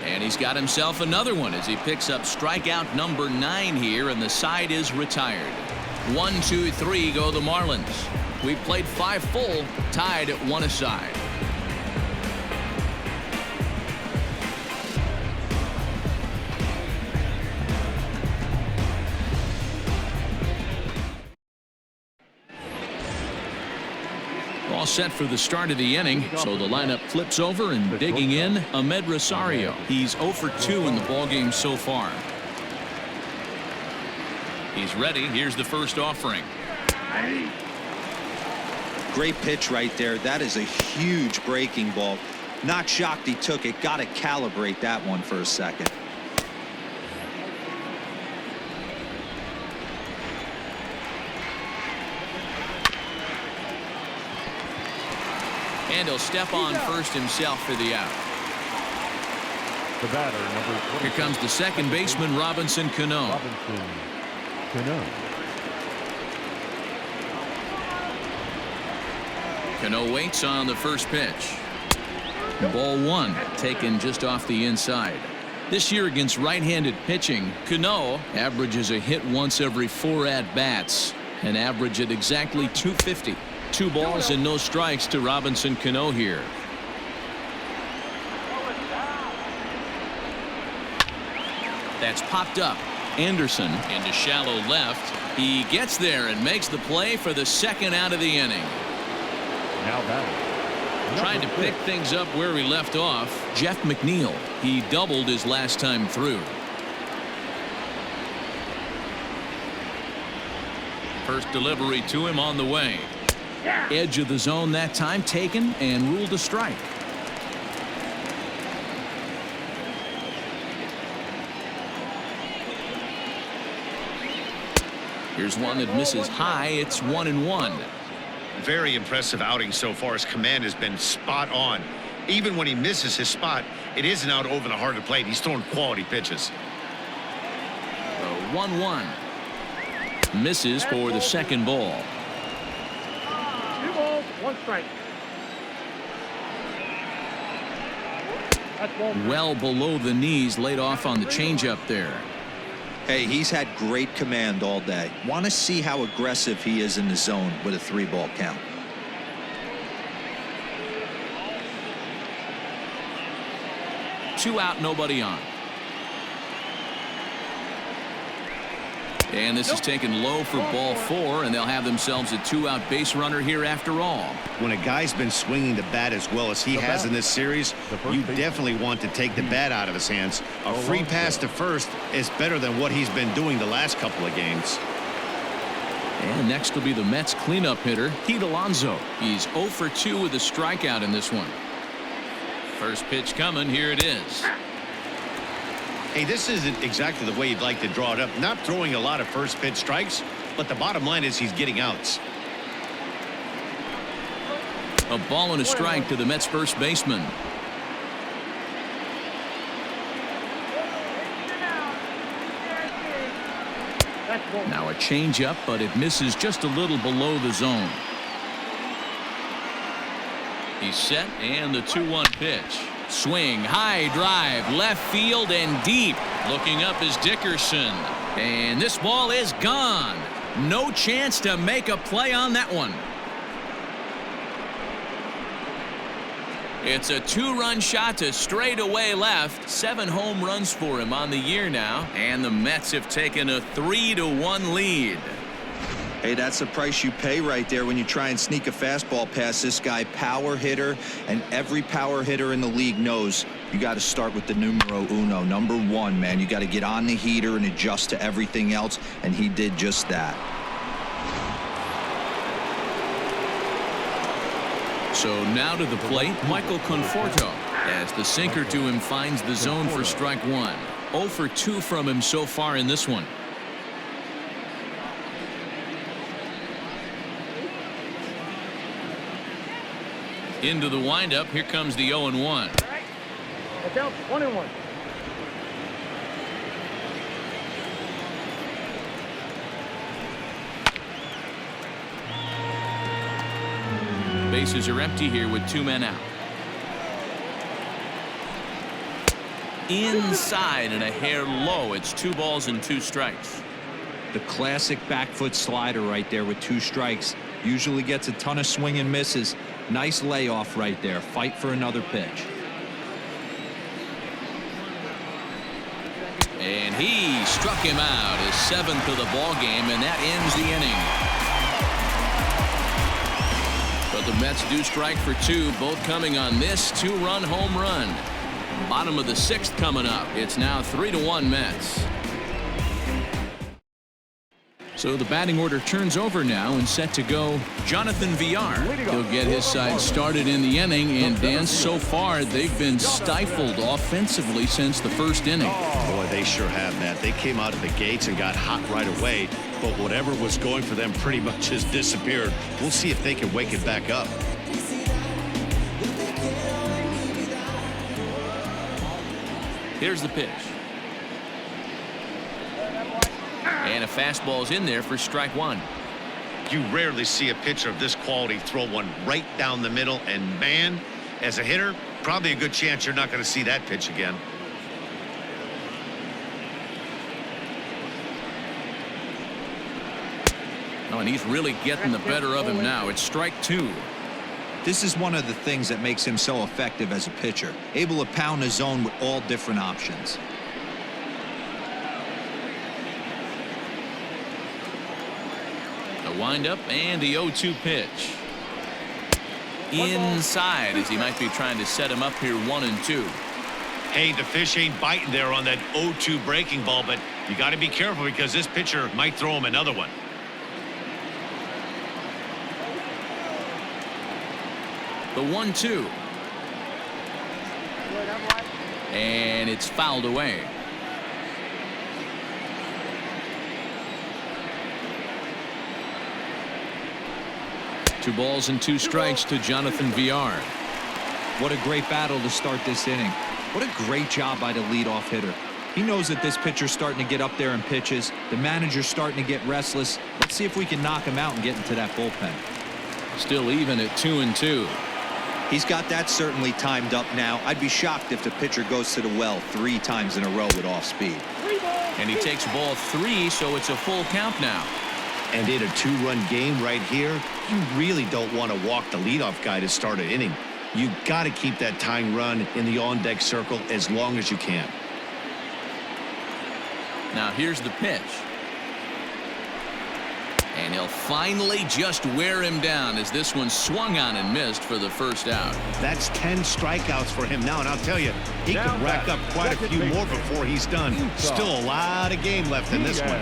And he's got himself another one as he picks up strikeout number 9 here, and the side is retired. 1, 2, 3 go the Marlins. We played 5 full, tied at 1 aside. All set for the start of the inning, so the lineup flips over, and digging in, Ahmed Rosario. He's 0 for 2 in the ballgame so far. He's ready. Here's the first offering.
Great pitch right there. That is a huge breaking ball. Not shocked he took it. Got to calibrate that one for a second.
And he'll step on first himself for the out.
The batter, number 20.
Here comes the second baseman, Robinson Cano.
Robinson Cano.
Cano waits on the first pitch. Ball 1, taken just off the inside. This year against right-handed pitching, Cano averages a hit once every 4 at-bats, an average at exactly 250. 2 balls and no strikes to Robinson Cano here. That's popped up. Anderson into shallow left. He gets there and makes the play for the 2nd out of the inning.
Now batting.
Trying to pick things up where he left off, Jeff McNeil. He doubled his last time through. First delivery to him on the way. Edge of the zone that time taken and ruled a strike. Here's one that misses high. It's 1-1.
Very impressive outing so far. His command has been spot on. Even when he misses his spot, it isn't out over the heart of the plate. He's throwing quality pitches.
1-1. Misses for the 2nd ball.
2 balls, 1 strike. That's 1.
Well below the knees, laid off on the changeup there.
Hey, he's had great command all day. Want to see how aggressive he is in the zone with a 3-ball count.
Two out, nobody on. And this is taken low for ball 4, and they'll have themselves a 2-out base runner here after all.
When a guy's been swinging the bat as well as he has in this series, you definitely want to take the bat out of his hands. A free pass to first is better than what he's been doing the last couple of games.
And next will be the Mets cleanup hitter, Pete Alonso. He's 0 for 2 with a strikeout in this one. First pitch coming. Here it is.
Hey, this isn't exactly the way you'd like to draw it up. Not throwing a lot of first pitch strikes, but the bottom line is he's getting outs.
A ball and a strike to the Mets first baseman. Now a changeup, but it misses just a little below the zone. He's set, and the 2-1 pitch. Swing, high drive, left field and deep. Looking up is Dickerson. And this ball is gone. No chance to make a play on that one. It's a 2-run shot to straightaway left. 7 home runs for him on the year now. And the Mets have taken a 3-1 lead.
Hey, that's the price you pay right there when you try and sneak a fastball past this guy. Power hitter, and every power hitter in the league knows you got to start with the numero uno, number 1, man. You got to get on the heater and adjust to everything else, and he did just that.
So now to the plate, Michael Conforto, as the sinker to him finds the zone for strike 1. 0 for 2 from him so far in this one. Into the windup. Here comes the 0-1.
Watch out, 1-1.
Bases are empty here with 2 men out. Inside and a hair low. It's 2 balls and 2 strikes.
The classic back foot slider right there with 2 strikes. Usually gets a ton of swing and misses. Nice layoff right there. Fight for another pitch.
And he struck him out, his 7th of the ball game, and that ends the inning. But the Mets do strike for 2, both coming on this 2-run home run. Bottom of the 6th coming up. It's now 3-1 Mets. So the batting order turns over now and set to go. Jonathan Villar. He'll get his side started in the inning, and Dan, so far they've been stifled offensively since the first inning.
Boy, they sure have, Matt. They came out of the gates and got hot right away, but whatever was going for them pretty much has disappeared. We'll see if they can wake it back up.
Here's the pitch. And a fastball's in there for strike 1.
You rarely see a pitcher of this quality throw one right down the middle, and man, as a hitter, probably a good chance you're not going to see that pitch again.
Oh, and he's really getting the better of him now. It's strike 2.
This is one of the things that makes him so effective as a pitcher, able to pound the zone with all different options.
The windup and the 0-2 pitch. Inside, as he might be trying to set him up here 1-2.
Hey, the fish ain't biting there on that 0-2 breaking ball, but you got to be careful because this pitcher might throw him another one.
The 1-2. And it's fouled away. Two balls and 2 strikes to Jonathan Villar.
What a great battle to start this inning. What a great job by the leadoff hitter. He knows that this pitcher's starting to get up there in pitches. The manager's starting to get restless. Let's see if we can knock him out and get into that bullpen.
Still even at 2-2.
He's got that certainly timed up now. I'd be shocked if the pitcher goes to the well 3 times in a row with off speed.
And he takes ball 3, so it's a full count now.
And in a 2-run game right here, you really don't want to walk the leadoff guy to start an inning. You got to keep that tying run in the on-deck circle as long as you can.
Now here's the pitch. And he'll finally just wear him down as this one swung on and missed for the first out.
That's 10 strikeouts for him now, and I'll tell you, he could rack up quite a few more before he's done. Still a lot of game left in this one.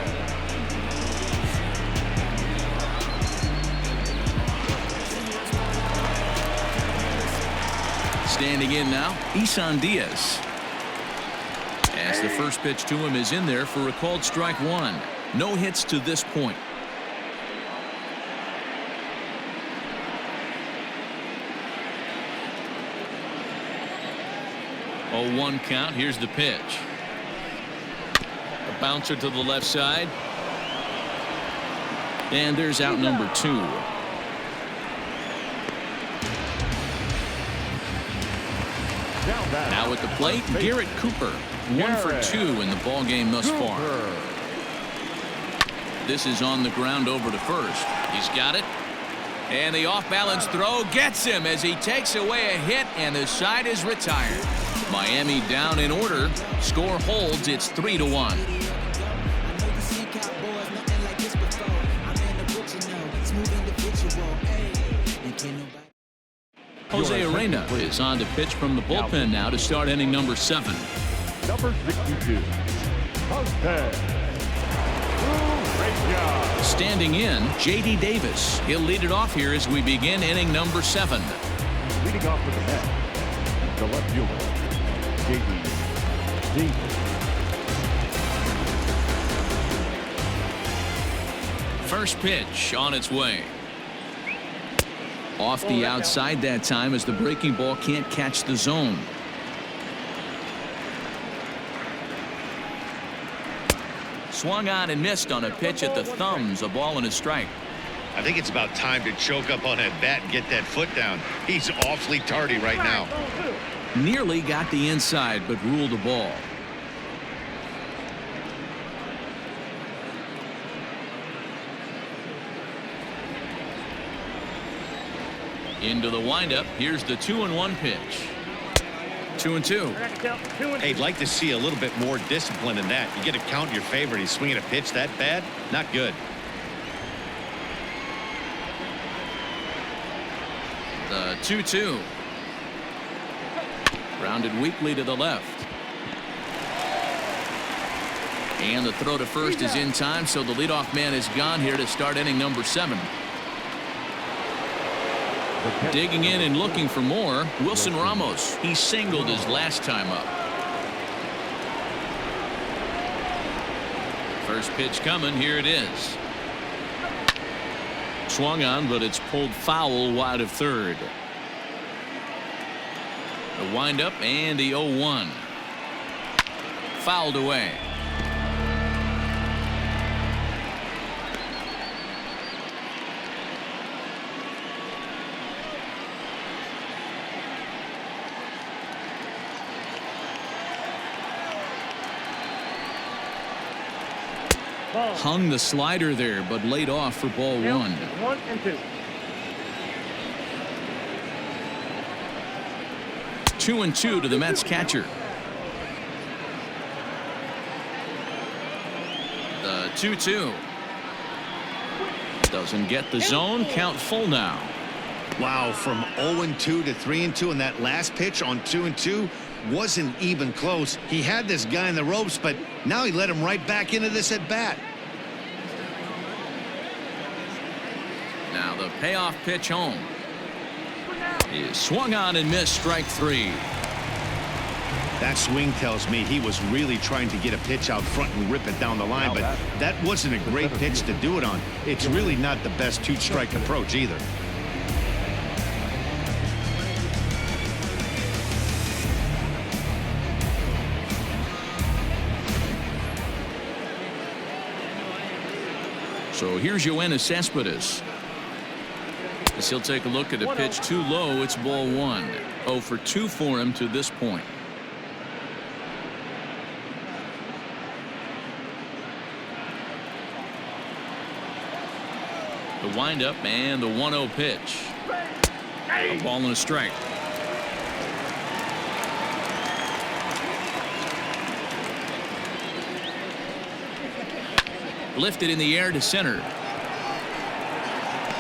Standing in now, Isan Diaz. As the first pitch to him is in there for a called strike 1. No hits to this point. 0-1 count. Here's the pitch. A bouncer to the left side. And there's out number 2. Now at the plate, Garrett Cooper. 1 for 2 in the ball game thus far. This is on the ground over to first. He's got it. And the off-balance throw gets him as he takes away a hit, and the side is retired. Miami down in order. Score holds. It's 3-1. Jose Arena is on to pitch from the bullpen now to start inning number 7.
Number 62, Jose.
Standing in, J.D. Davis. He'll lead it off here as we begin inning number 7.
Leading off with the net, the left fielder, J.D. Davis.
First pitch on its way. Off the outside that time as the breaking ball can't catch the zone. Swung on and missed on a pitch at the thumbs. A ball and a strike.
I think it's about time to choke up on that bat and get that foot down. He's awfully tardy right now.
Nearly got the inside, but ruled a ball. Into the windup. Here's the 2-1 pitch. 2-2.
Hey, I'd like to see a little bit more discipline in that. You get a count in your favor. He's swinging a pitch that bad. Not good.
The 2-2. Grounded weakly to the left. And the throw to first is in time, so the leadoff man is gone here to start inning number 7. Digging in and looking for more, Wilson Ramos. He singled his last time up. First pitch coming. Here it is. Swung on, but it's pulled foul wide of third. The windup and the 0-1. Fouled away.
Ball.
Hung the slider there, but laid off for ball
Count
one.
1 and 2.
2-2 to the Mets catcher. The 2-2. Doesn't get the zone. Count full now.
Wow, from 0-2 to 3-2, and that last pitch on 2-2 wasn't even close. He had this guy in the ropes, but now he let him right back into this at bat.
Now the payoff pitch home is swung on and missed. Strike 3.
That swing tells me he was really trying to get a pitch out front and rip it down the line, but that wasn't a great pitch to do it on. It's really not the best two-strike approach either.
So here's Yoenis Cespedes. As he'll take a look at a pitch too low. It's ball 1. 0 for 2 for him to this point. The windup and the 1-0 pitch. A ball and a strike. Lifted in the air to center.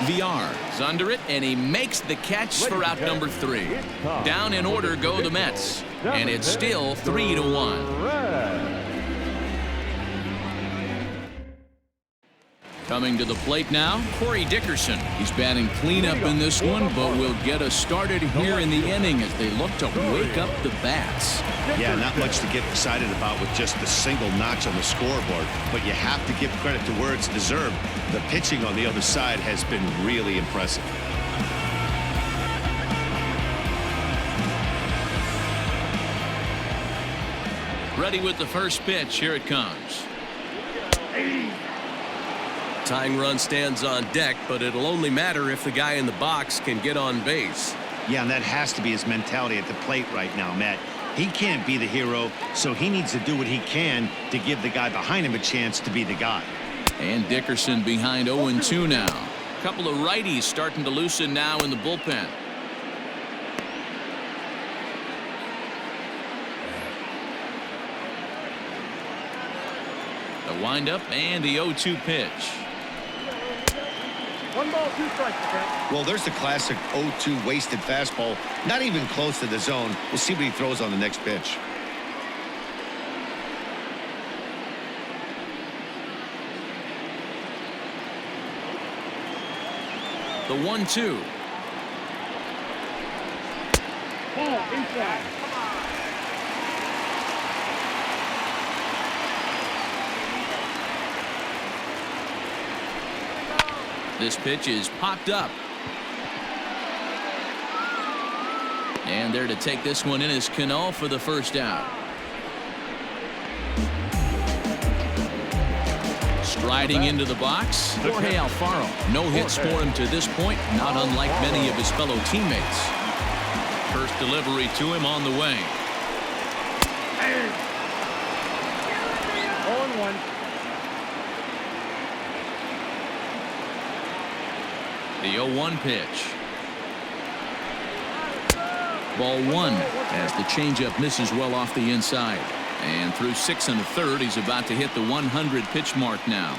VR is under it, and he makes the catch for out number 3. Down in order go the Mets, and it's still 3-1. Coming to the plate now, Corey Dickerson. He's batting cleanup in this one, but will get us started here in the inning as they look to wake up the bats.
Yeah, not much to get excited about with just the single notch on the scoreboard, but you have to give credit to where it's deserved. The pitching on the other side has been really impressive.
Ready with the first pitch. Here it comes.
Tying run stands on deck, but it'll only matter if the guy in the box can get on base.
Yeah, and that has to be his mentality at the plate right now, Matt. He can't be the hero, so he needs to do what he can to give the guy behind him a chance to be the guy.
And Dickerson behind 0-2 now. A couple of righties starting to loosen now in the bullpen. The windup and the 0-2 pitch.
1 ball, 2 strikes.
Well, there's the classic 0-2 wasted fastball. Not even close to the zone. We'll see what he throws on the next pitch.
The 1-2.
Ball, inside.
This pitch is popped up. And there to take this one in is Cano for the first out. Striding into the box, Jorge Alfaro. No hits for him to this point, not unlike many of his fellow teammates. First delivery to him on the way.
0-1.
The 0-1 pitch. Ball 1 as the changeup misses well off the inside. And through 6 1/3, he's about to hit the 100 pitch mark now.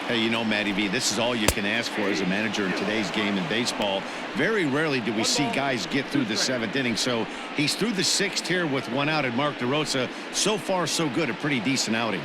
Hey, you know, Matty V, this is all you can ask for as a manager in today's game in baseball. Very rarely do we see guys get through the 7th inning. So he's through the 6th here with 1 out, and Mark DeRosa, so far so good, a pretty decent outing.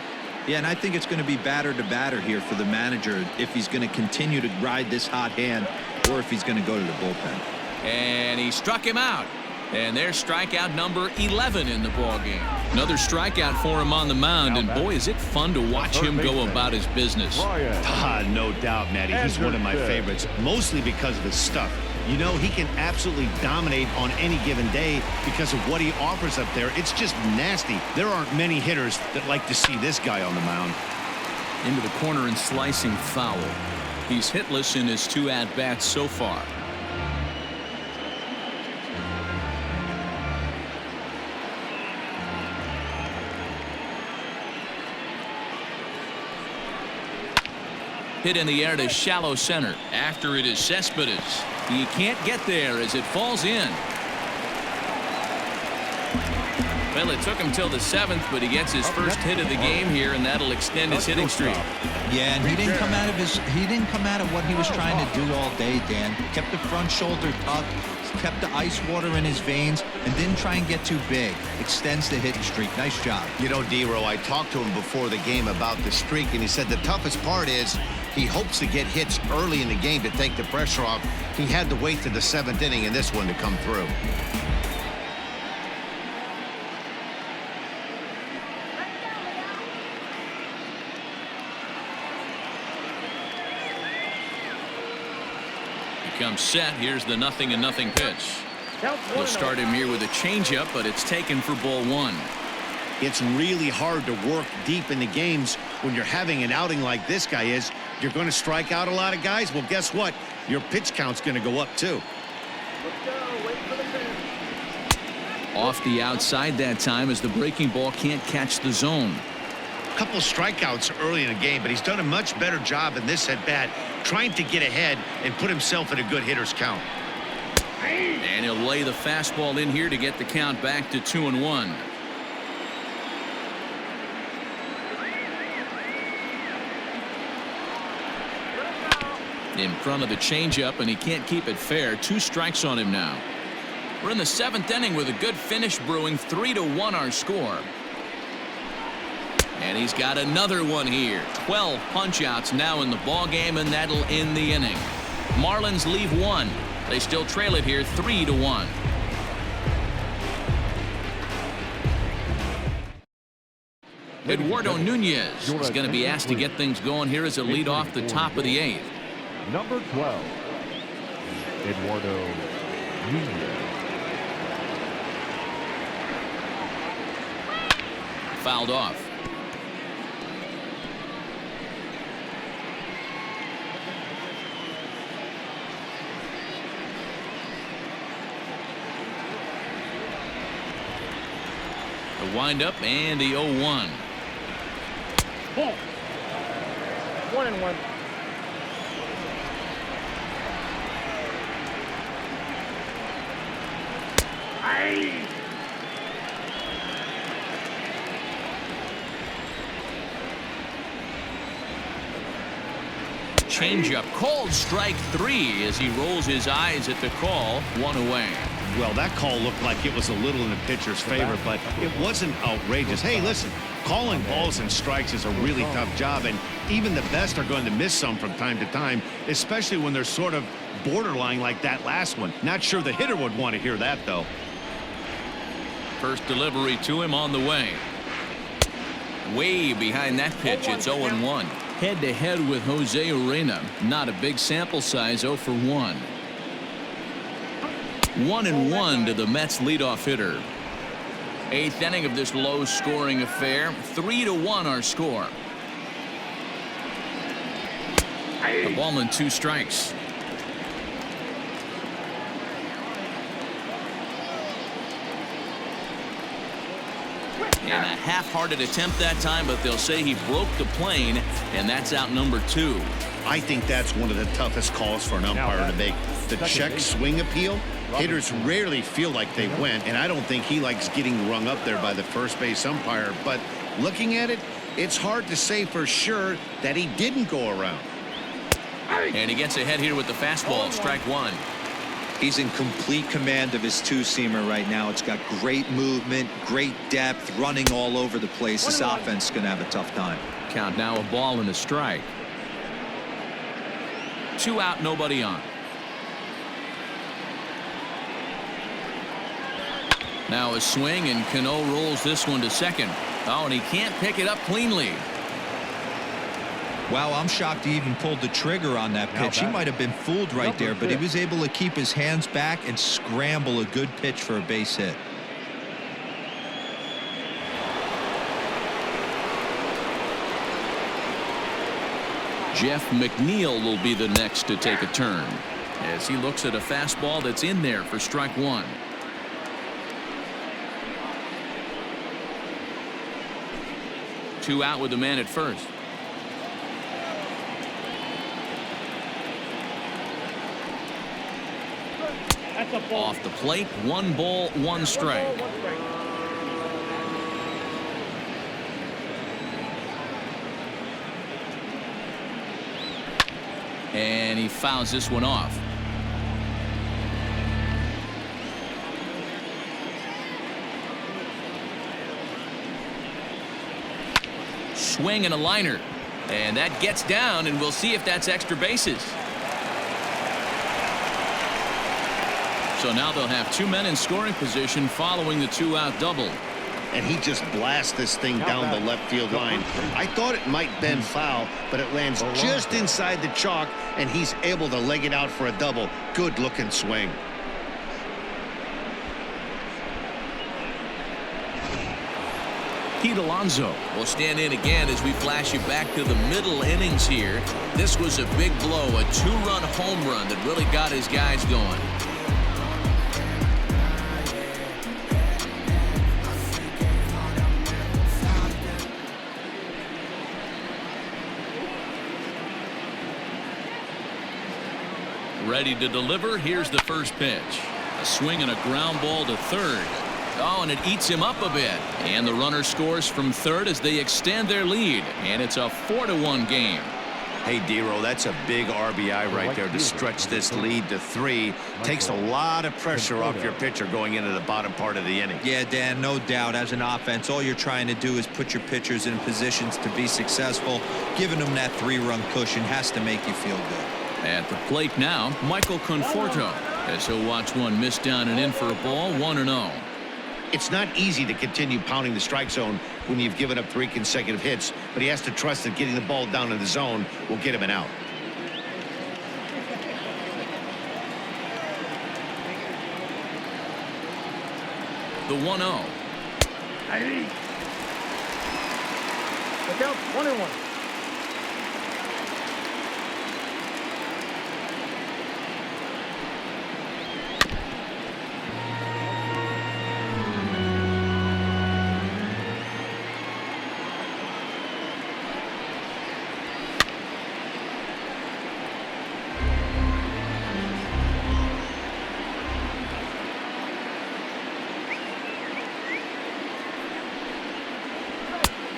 Yeah, and I think it's going to be batter to batter here for the manager if he's going to continue to ride this hot hand or if he's going to go to the bullpen.
And he struck him out. And there's strikeout number 11 in the ballgame. Another strikeout for him on the mound, and boy, is it fun to watch him go about his business.
No doubt, Matty. He's one of my favorites, mostly because of his stuff. You know, he can absolutely dominate on any given day because of what he offers up there. It's just nasty. There aren't many hitters that like to see this guy on the mound.
Into the corner and slicing foul. He's hitless in his 2 at-bats so far. Hit in the air to shallow center. After it is Cespedes. He can't get there as it falls in. Well, it took him till the 7th, but he gets his first hit of the game here, and that'll extend his hitting streak.
Yeah, and he didn't come out of what he was trying to do all day, Dan. Kept the front shoulder tucked, kept the ice water in his veins, and didn't try and get too big. Extends the hitting streak. Nice job.
You know, D-Row, I talked to him before the game about the streak, and he said the toughest part is he hopes to get hits early in the game to take the pressure off. He had to wait to the 7th inning in this one to come through.
Comes set. Here's the 0-0 pitch. We'll start him here with a changeup, but it's taken for ball 1.
It's really hard to work deep in the games when you're having an outing like this guy is. You're going to strike out a lot of guys. Well, guess what? Your pitch count's going to go up too.
Off the outside that time as the breaking ball can't catch the zone.
Couple strikeouts early in the game, but he's done a much better job in this at-bat trying to get ahead and put himself in a good hitter's count.
And he'll lay the fastball in here to get the count back to 2-1. In front of the changeup, and he can't keep it fair. 2 strikes on him now. We're in the 7th inning with a good finish brewing. 3-1 our score. And he's got another one here. 12 punch-outs now in the ball game, and that'll end the inning. Marlins leave 1. They still trail it here 3-1. Eduardo Nunez is going to be asked to get things going here as a lead off the top of the 8th.
Number 12, Eduardo Nunez.
Fouled off. The windup and the 0-1.
Ball. 1-1.
Changeup called strike 3 as he rolls his eyes at the call. 1 away.
Well, that call looked like it was a little in the pitcher's favor, but it wasn't outrageous. Hey, listen, calling balls and strikes is a really tough job, and even the best are going to miss some from time to time, especially when they're sort of borderline like that last one. Not sure the hitter would want to hear that, though.
First delivery to him on the way. Way behind that pitch. It's 0-1. Head-to-head with Jose Urena. Not a big sample size. 0 for 1. 1-1 to the Mets leadoff hitter. 8th inning of this low-scoring affair. 3-1 our score. The ball and 2 strikes. And a half-hearted attempt that time, but they'll say he broke the plane, and that's out number 2.
I think that's one of the toughest calls for an umpire to make. The check swing appeal. Hitters rarely feel like they went, and I don't think he likes getting rung up there by the first base umpire. But looking at it, it's hard to say for sure that he didn't go around.
And he gets ahead here with the fastball. Strike 1.
He's in complete command of his 2-seamer right now. It's got great movement, great depth, running all over the place. This offense is going to have a tough time.
Count now, a ball and a strike. 2 out, nobody on. Now a swing, and Cano rolls this one to second. Oh, and he can't pick it up cleanly.
Wow, I'm shocked he even pulled the trigger on that pitch. He might have been fooled right there, but he was able to keep his hands back and scramble a good pitch for a base hit.
Jeff McNeil will be the next to take a turn as he looks at a fastball that's in there for strike 1. Two out with the man at first. Off the plate, 1 ball, 1 strike. And he fouls this one off. Swing and a liner. And that gets down, and we'll see if that's extra bases. So now they'll have 2 men in scoring position following the 2-out double.
And he just blasts this thing down the left field line. I thought it might bend foul, but it lands just inside the chalk, and he's able to leg it out for a double. Good looking swing.
Pete Alonso will stand in again as we flash you back to the middle innings here. This was a big blow, a 2-run home run that really got his guys going. Ready to deliver. Here's the first pitch. A swing and a ground ball to third. Oh, and it eats him up a bit. And the runner scores from third as they extend their lead. And it's a 4-1 game.
Hey, Dero, that's a big RBI right there to stretch this lead to 3. Takes a lot of pressure off your pitcher going into the bottom part of the inning.
Yeah, Dan, no doubt. As an offense, all you're trying to do is put your pitchers in positions to be successful. Giving them that 3-run cushion has to make you feel good.
At the plate now, Michael Conforto, as he'll watch one miss down and in for a ball, 1-0.
It's not easy to continue pounding the strike zone when you've given up 3 consecutive hits, but he has to trust that getting the ball down in the zone will get him an out.
The 1-0.
Look out, 1-1.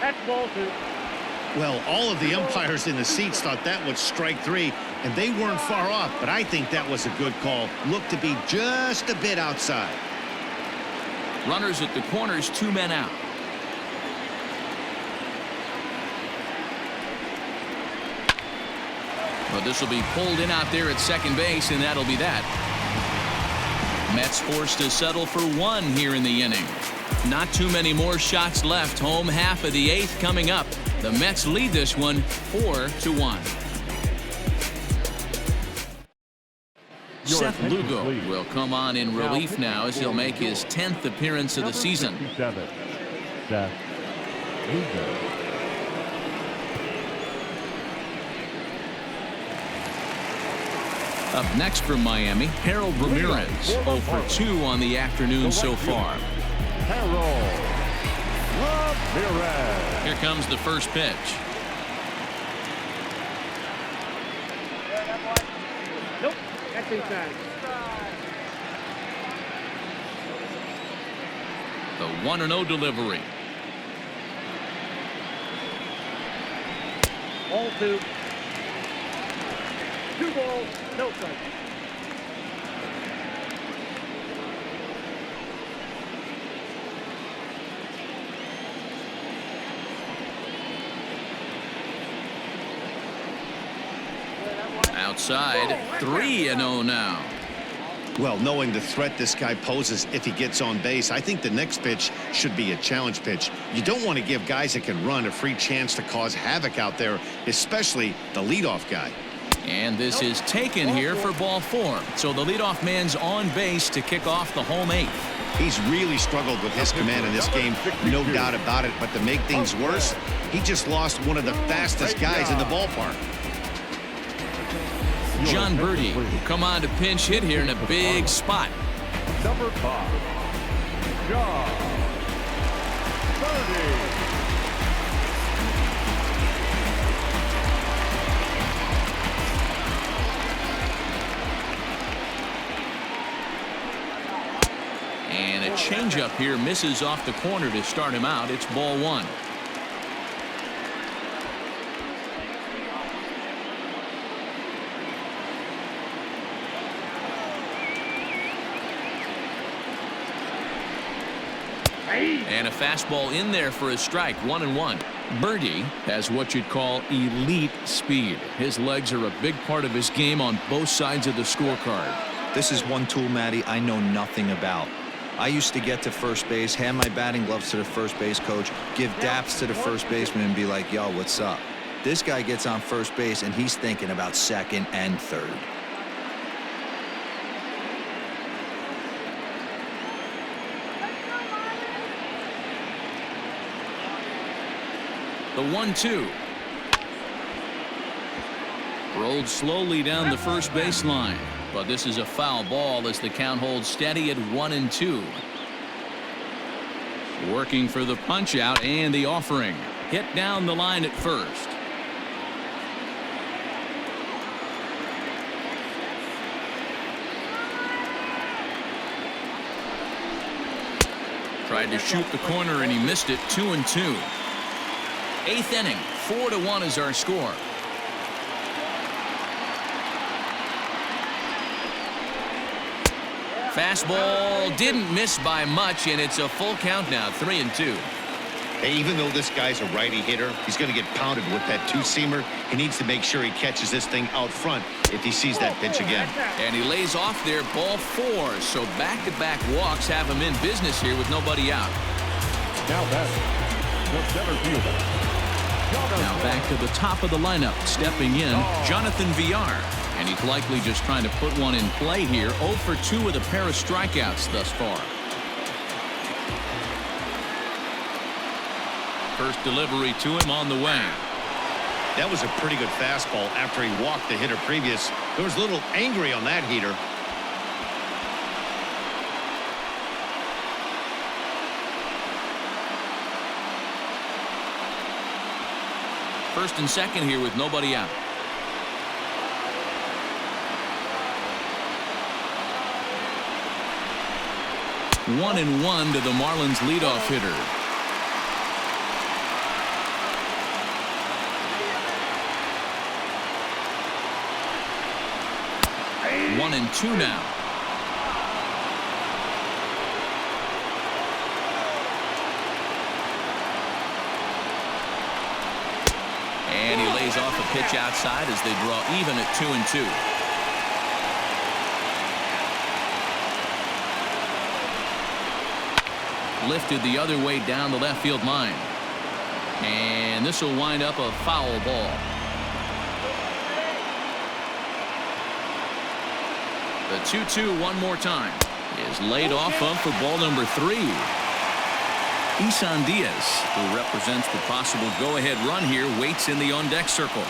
That's ball 2.
Well, all of the umpires in the seats thought that was strike 3, and they weren't far off, but I think that was a good call. Looked to be just a bit outside.
Runners at the corners, 2 men out. Well, this will be pulled in out there at second base, and that'll be that. Mets forced to settle for 1 here in the inning. Not too many more shots left. Home half of the 8th coming up. The Mets lead this one 4-1. Seth Lugo will come on in relief now as he'll make his 10th appearance of the season.
Seth Lugo.
Up next from Miami, Harold Ramirez, 0 for 2 on the afternoon so far.
Harold Ramirez.
Here comes the first pitch.
Nope, that's inside.
The 1-0 delivery.
Ball 2. 2 balls, no strike.
Outside, 3-0 now.
Well, knowing the threat this guy poses if he gets on base, I think the next pitch should be a challenge pitch. You don't want to give guys that can run a free chance to cause havoc out there, especially the leadoff guy.
And this is taken here for ball 4. So the leadoff man's on base to kick off the home 8th.
He's really struggled with his command in this game, no doubt about it. But to make things worse, he just lost one of the fastest guys in the ballpark.
John Birdie will come on to pinch hit here in a big spot.
Number 5, John Birdie.
a changeup here misses off the corner to start him out. It's ball one. And a fastball in there for a strike. 1-1. Birdie has what you'd call elite speed. His legs are a big part of his game on both sides of the scorecard.
This is one tool, Matty, I know nothing about. I used to get to first base, hand my batting gloves to the first base coach, give daps to the first baseman and be like, yo, what's up? This guy gets on first base and he's thinking about second and third.
The 1-2. Rolled slowly down the first baseline, but this is a foul ball as the count holds steady at 1-2. Working for the punch out and the offering. Hit down the line at first. Tried to shoot the corner and he missed it. 2-2. Eighth inning, 4-1 is our score. Fastball didn't miss by much, and it's a full count now. 3-2.
Hey, even though this guy's a righty hitter, he's going to get pounded with that two-seamer. He needs to make sure he catches this thing out front if he sees that pitch again.
And he lays off there, ball 4. So back-to-back walks have him in business here with nobody out.
Now batting, the center fielder.
Now back to the top of the lineup, stepping in, Jonathan Villar. And he's likely just trying to put one in play here. 0 for 2 with a pair of strikeouts thus far. First delivery to him on the way.
That was a pretty good fastball after he walked the hitter previous. There was a little angry on that heater.
First and second here with nobody out. One and one to the Marlins leadoff hitter. One and two now. And he lays off a pitch outside as they draw even at 2-2. Lifted the other way down the left field line. And this will wind up a foul ball. The 2-2 one more time is laid off of for ball number 3. Isan Diaz, who represents the possible go-ahead run here, waits in the on-deck circle.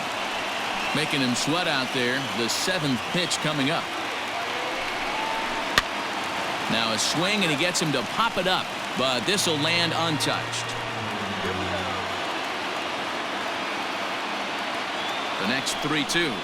Making him sweat out there. The 7th pitch coming up. Now a swing, and he gets him to pop it up, but this will land untouched. The next 3-2.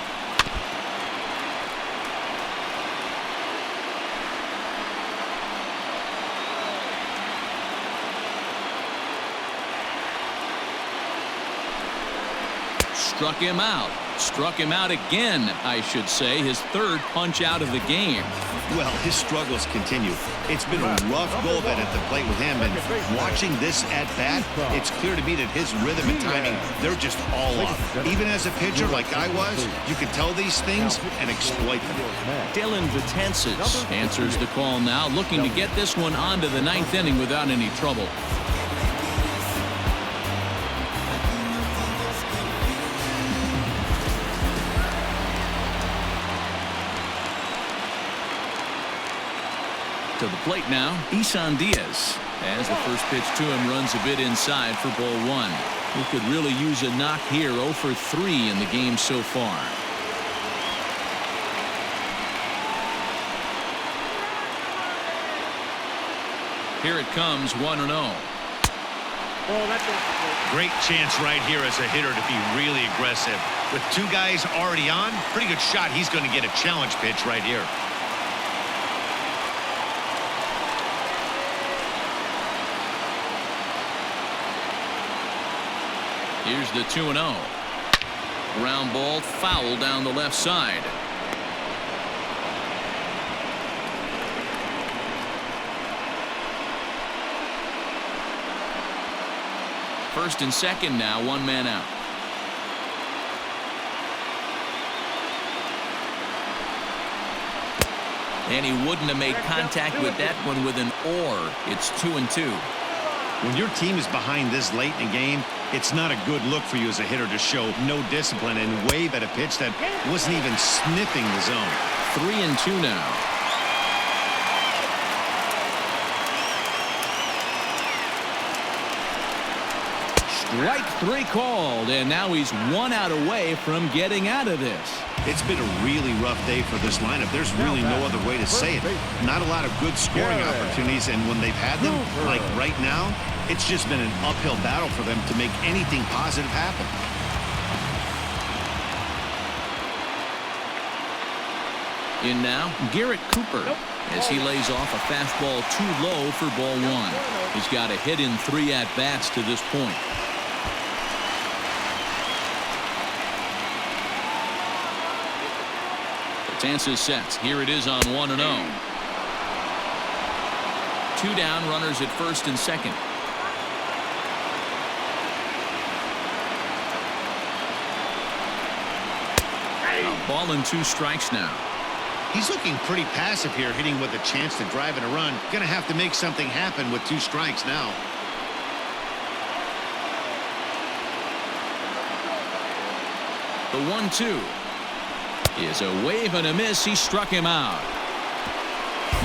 Struck him out. Struck him out again, I should say. His 3rd punch out of the game.
Well, his struggles continue. It's been a rough go of it at the plate with him, and watching this at bat, it's clear to me that his rhythm and timing, they're just all off. Even as a pitcher like I was, you can tell these things and exploit them.
Dylan Betances answers the call now, looking to get this one onto the 9th inning without any trouble. To the plate now, Isan Diaz. As the first pitch to him runs a bit inside for ball 1. He could really use a knock here. 0 for 3 in the game so far. Here it comes, 1-0.
Oh, that's a
Great chance right here as a hitter to be really aggressive. With 2 guys already on, pretty good shot. He's going to get a challenge pitch right here.
Here's the 2-0. Ground ball foul down the left side. First and second now, one man out. And he wouldn't have made contact with that one with an or. It's 2-2.
When your team is behind this late in the game, it's not a good look for you as a hitter to show no discipline and wave at a pitch that wasn't even sniffing the zone.
3-2 now. Strike three called, and now he's 1 out away from getting out of this.
It's been a really rough day for this lineup. There's really no other way to say it. Not a lot of good scoring opportunities, and when they've had them, like right now, it's just been an uphill battle for them to make anything positive happen.
In now, Garrett Cooper, as he lays off a fastball too low for ball one. He's got a hit in 3 at-bats to this point. Chances sets. Here it is on 1-0. 2 down, runners at first and second. A ball and 2 strikes now.
He's looking pretty passive here, hitting with a chance to drive and a run. Gonna have to make something happen with 2 strikes now.
The 1-2 is a wave and a miss. He struck him out.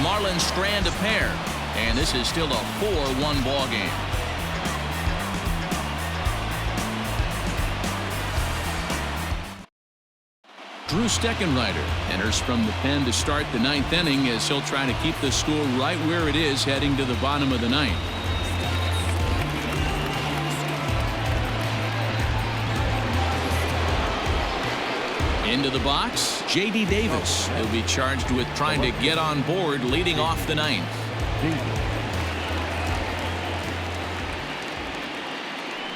Marlins strand a pair, and this is still a 4-1 ball game. Drew Steckenrider enters from the pen to start the 9th inning as he'll try to keep the score right where it is heading to the bottom of the 9th. Into the box, J.D. Davis. He'll be charged with trying to get on board leading off the 9th.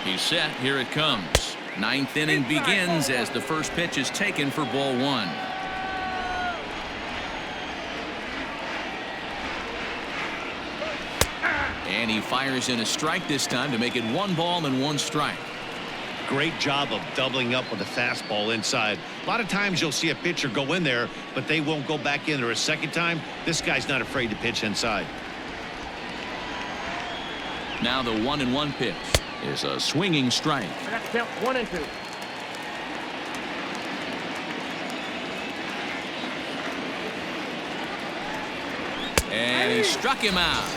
He's set. Here it comes. 9th inning begins as the first pitch is taken for ball 1. And he fires in a strike this time to make it 1 ball and 1 strike.
Great job of doubling up with a fastball inside. A lot of times you'll see a pitcher go in there, but they won't go back in there a second time. This guy's not afraid to pitch inside.
Now the 1-1 pitch is a swinging strike.
That's count 1 and 2.
And he struck him out.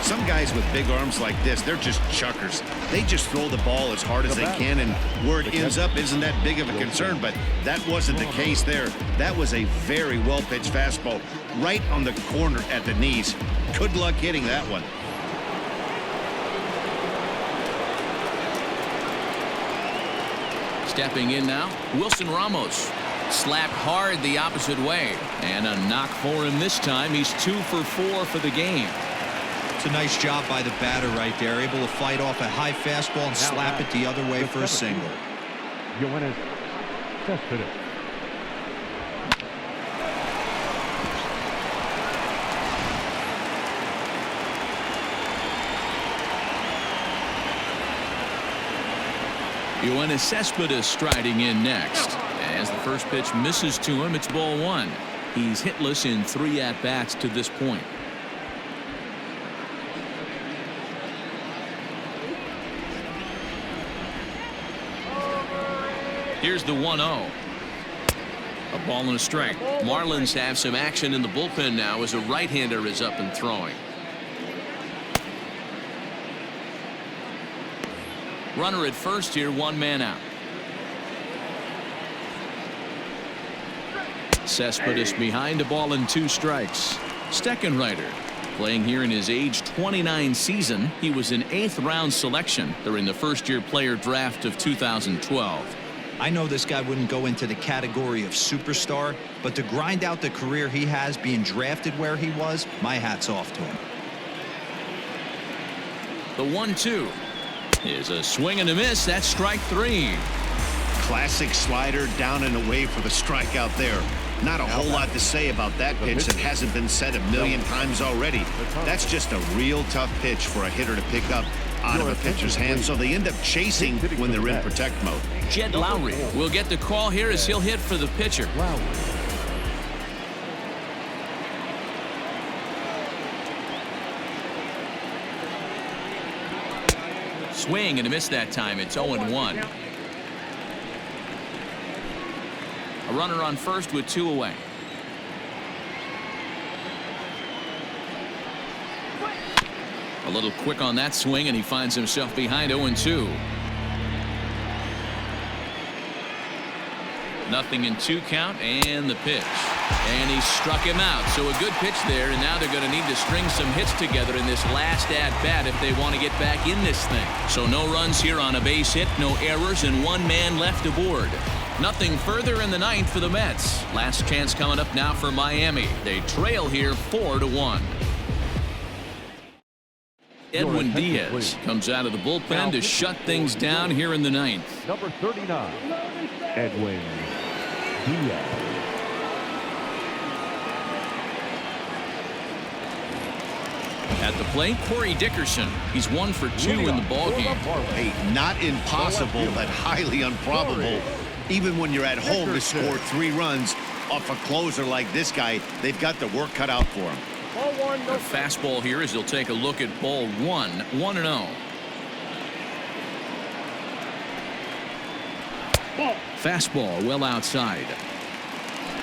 Some guys with big arms like this, they're just chuckers. They just throw the ball as hard as they can, and where it ends up isn't that big of a concern, but that wasn't the case there. That was a very well-pitched fastball right on the corner at the knees. Good luck hitting that one.
Stepping in now, Wilson Ramos. Slapped hard the opposite way, and a knock for him this time. He's 2 for 4 for the game.
It's a nice job by the batter right there, able to fight off a high fastball and slap it the other way for a single.
Yoenis Cespedes.
Yoenis Cespedes striding in next. As the first pitch misses to him, it's ball 1. He's hitless in 3 at-bats to this point. Here's the 1-0. A ball and a strike. Marlins have some action in the bullpen now as a right-hander is up and throwing. Runner at first here, 1 man out. Cespedes behind, a ball and 2 strikes. Steckenrider playing here in his age 29 season. He was an 8th round selection during the first-year player draft of 2012.
I know this guy wouldn't go into the category of superstar, but to grind out the career he has being drafted where he was, my hat's off to him.
The 1-2. is a swing and a miss. That's strike 3.
Classic slider down and away for the strikeout there. Not a whole lot to say about that pitch that hasn't been said a million times already. That's just a real tough pitch for a hitter to pick up out of a pitcher's hand, so they end up chasing when they're in protect mode.
Jed Lowry will get the call here as he'll hit for the pitcher. Swing and a miss that time. It's 0-1. A runner on first with 2 away. A little quick on that swing, and he finds himself behind 0-2. Nothing in 2 count, and the pitch. And he struck him out. So a good pitch there, and now they're going to need to string some hits together in this last at-bat if they want to get back in this thing. So no runs here on a base hit, no errors, and 1 man left aboard. Nothing further in the 9th for the Mets. Last chance coming up now for Miami. They trail here 4-1. Edwin Diaz comes out of the bullpen to shut things down here in the 9th.
Number 39, Edwin Diaz.
At the plate, Corey Dickerson. He's 1 for 2 in the ballgame.
Hey, not impossible, but highly improbable. Even when you're at home to score 3 runs off a closer like this guy, they've got the work cut out for him.
A fastball here as he'll take a look at ball 1, 1-0. Fastball well outside.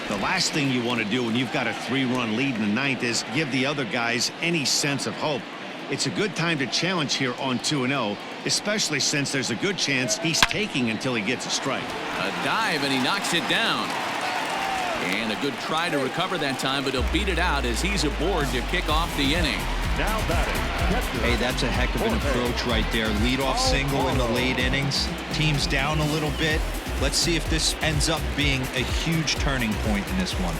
The last thing you want to do when you've got a 3-run lead in the 9th is give the other guys any sense of hope. It's a good time to challenge here on 2-0, especially since there's a good chance he's taking until he gets a strike.
A dive, and he knocks it down. And a good try to recover that time, but he'll beat it out as he's aboard to kick off the inning.
Now batting.
Hey, that's a heck of an approach right there. Leadoff single in the late innings. Team's down a little bit. Let's see if this ends up being a huge turning point in this one.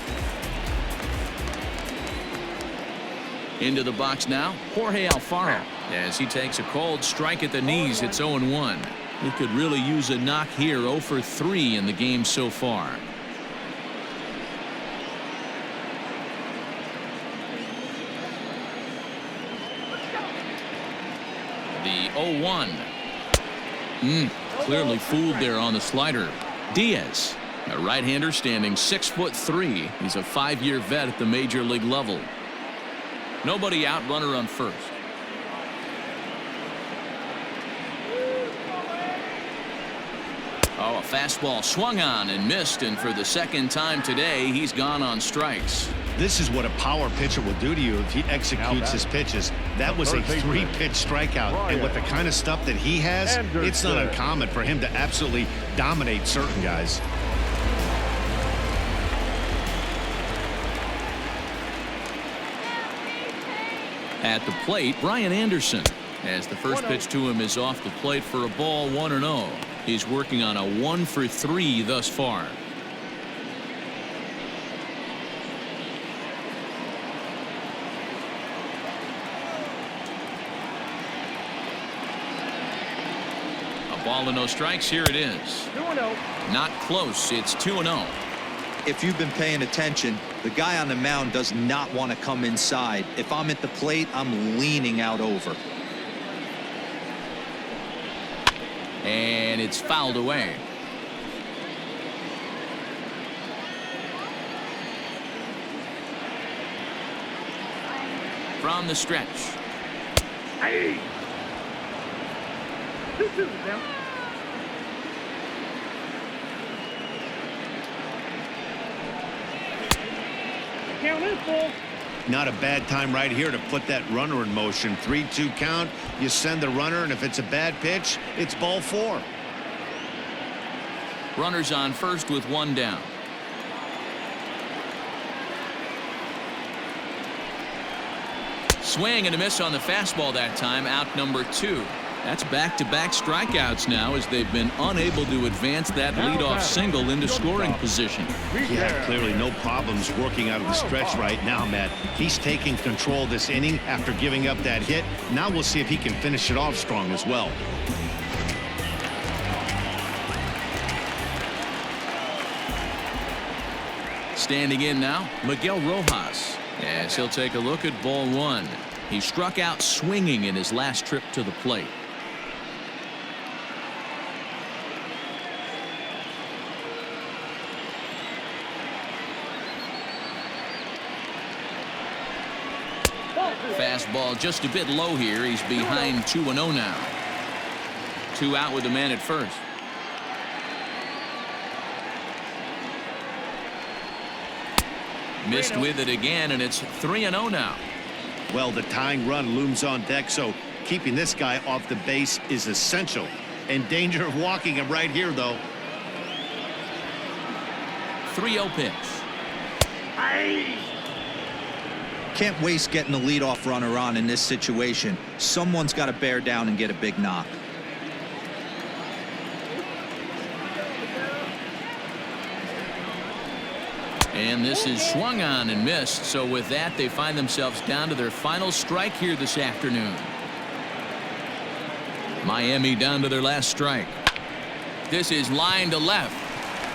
Into the box now, Jorge Alfaro, as he takes a cold strike at the knees. It's 0-1. He could really use a knock here. 0 for 3 in the game so far. The 0-1. Clearly fooled there on the slider. Diaz, a right-hander standing 6'3". He's a 5-year vet at the major league level. Nobody out, runner on first. Oh, a fastball swung on and missed, and for the 2nd time today, he's gone on strikes.
This is what a power pitcher will do to you if he executes his pitches. That was a 3-pitch strikeout, and with the kind of stuff that he has, it's not uncommon for him to absolutely dominate certain guys.
At the plate, Brian Anderson, as the first pitch to him is off the plate for a ball. 1-0. He's working on a 1 for 3 thus far. A ball and no strikes. Here it is. 2-0. Not close. It's 2-0.
If you've been paying attention, the guy on the mound does not want to come inside. If I'm at the plate, I'm leaning out over.
And it's fouled away. From the stretch.
Hey. 2-2 now. Count is full.
Not a bad time right here to put that runner in motion. 3-2 count. You send the runner, and if it's a bad pitch, it's ball 4.
Runners on first with 1 down. Swing and a miss on the fastball that time. Out number 2. That's back-to-back strikeouts now as they've been unable to advance that leadoff single into scoring position.
Yeah, clearly no problems working out of the stretch right now, Matt. He's taking control this inning after giving up that hit. Now we'll see if he can finish it off strong as well.
Standing in now, Miguel Rojas, as he'll take a look at ball one. He struck out swinging in his last trip to the plate. Fastball just a bit low here. He's behind 2-0 now. 2 out with the man at first. Missed with it again, and it's 3-0 now.
Well, the tying run looms on deck, so keeping this guy off the base is essential. In danger of walking him right here, though.
3-0 pitch.
Can't waste getting the leadoff runner on in this situation. Someone's got to bear down and get a big knock.
And this is swung on and missed. So with that, they find themselves down to their final strike here this afternoon. Miami down to their last strike. This is line to left,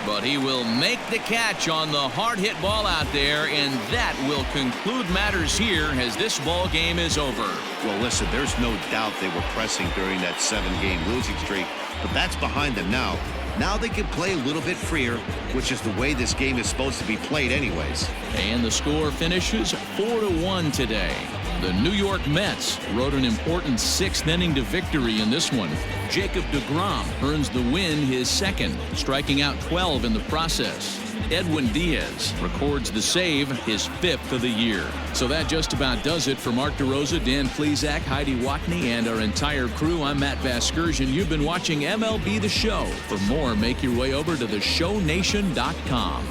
but he will make the catch on the hard hit ball out there, and that will conclude matters here as this ball game is over.
Well, listen, there's no doubt they were pressing during that 7-game losing streak, but that's behind them now. Now they can play a little bit freer, which is the way this game is supposed to be played anyways.
And the score finishes 4-1 today. The New York Mets rode an important 6th inning to victory in this one. Jacob deGrom earns the win, his second, striking out 12 in the process. Edwin Diaz records the save, his 5th of the year. So that just about does it for Mark DeRosa, Dan Plesac, Heidi Watney, and our entire crew. I'm Matt Vasgersian. You've been watching MLB The Show. For more, make your way over to theshownation.com.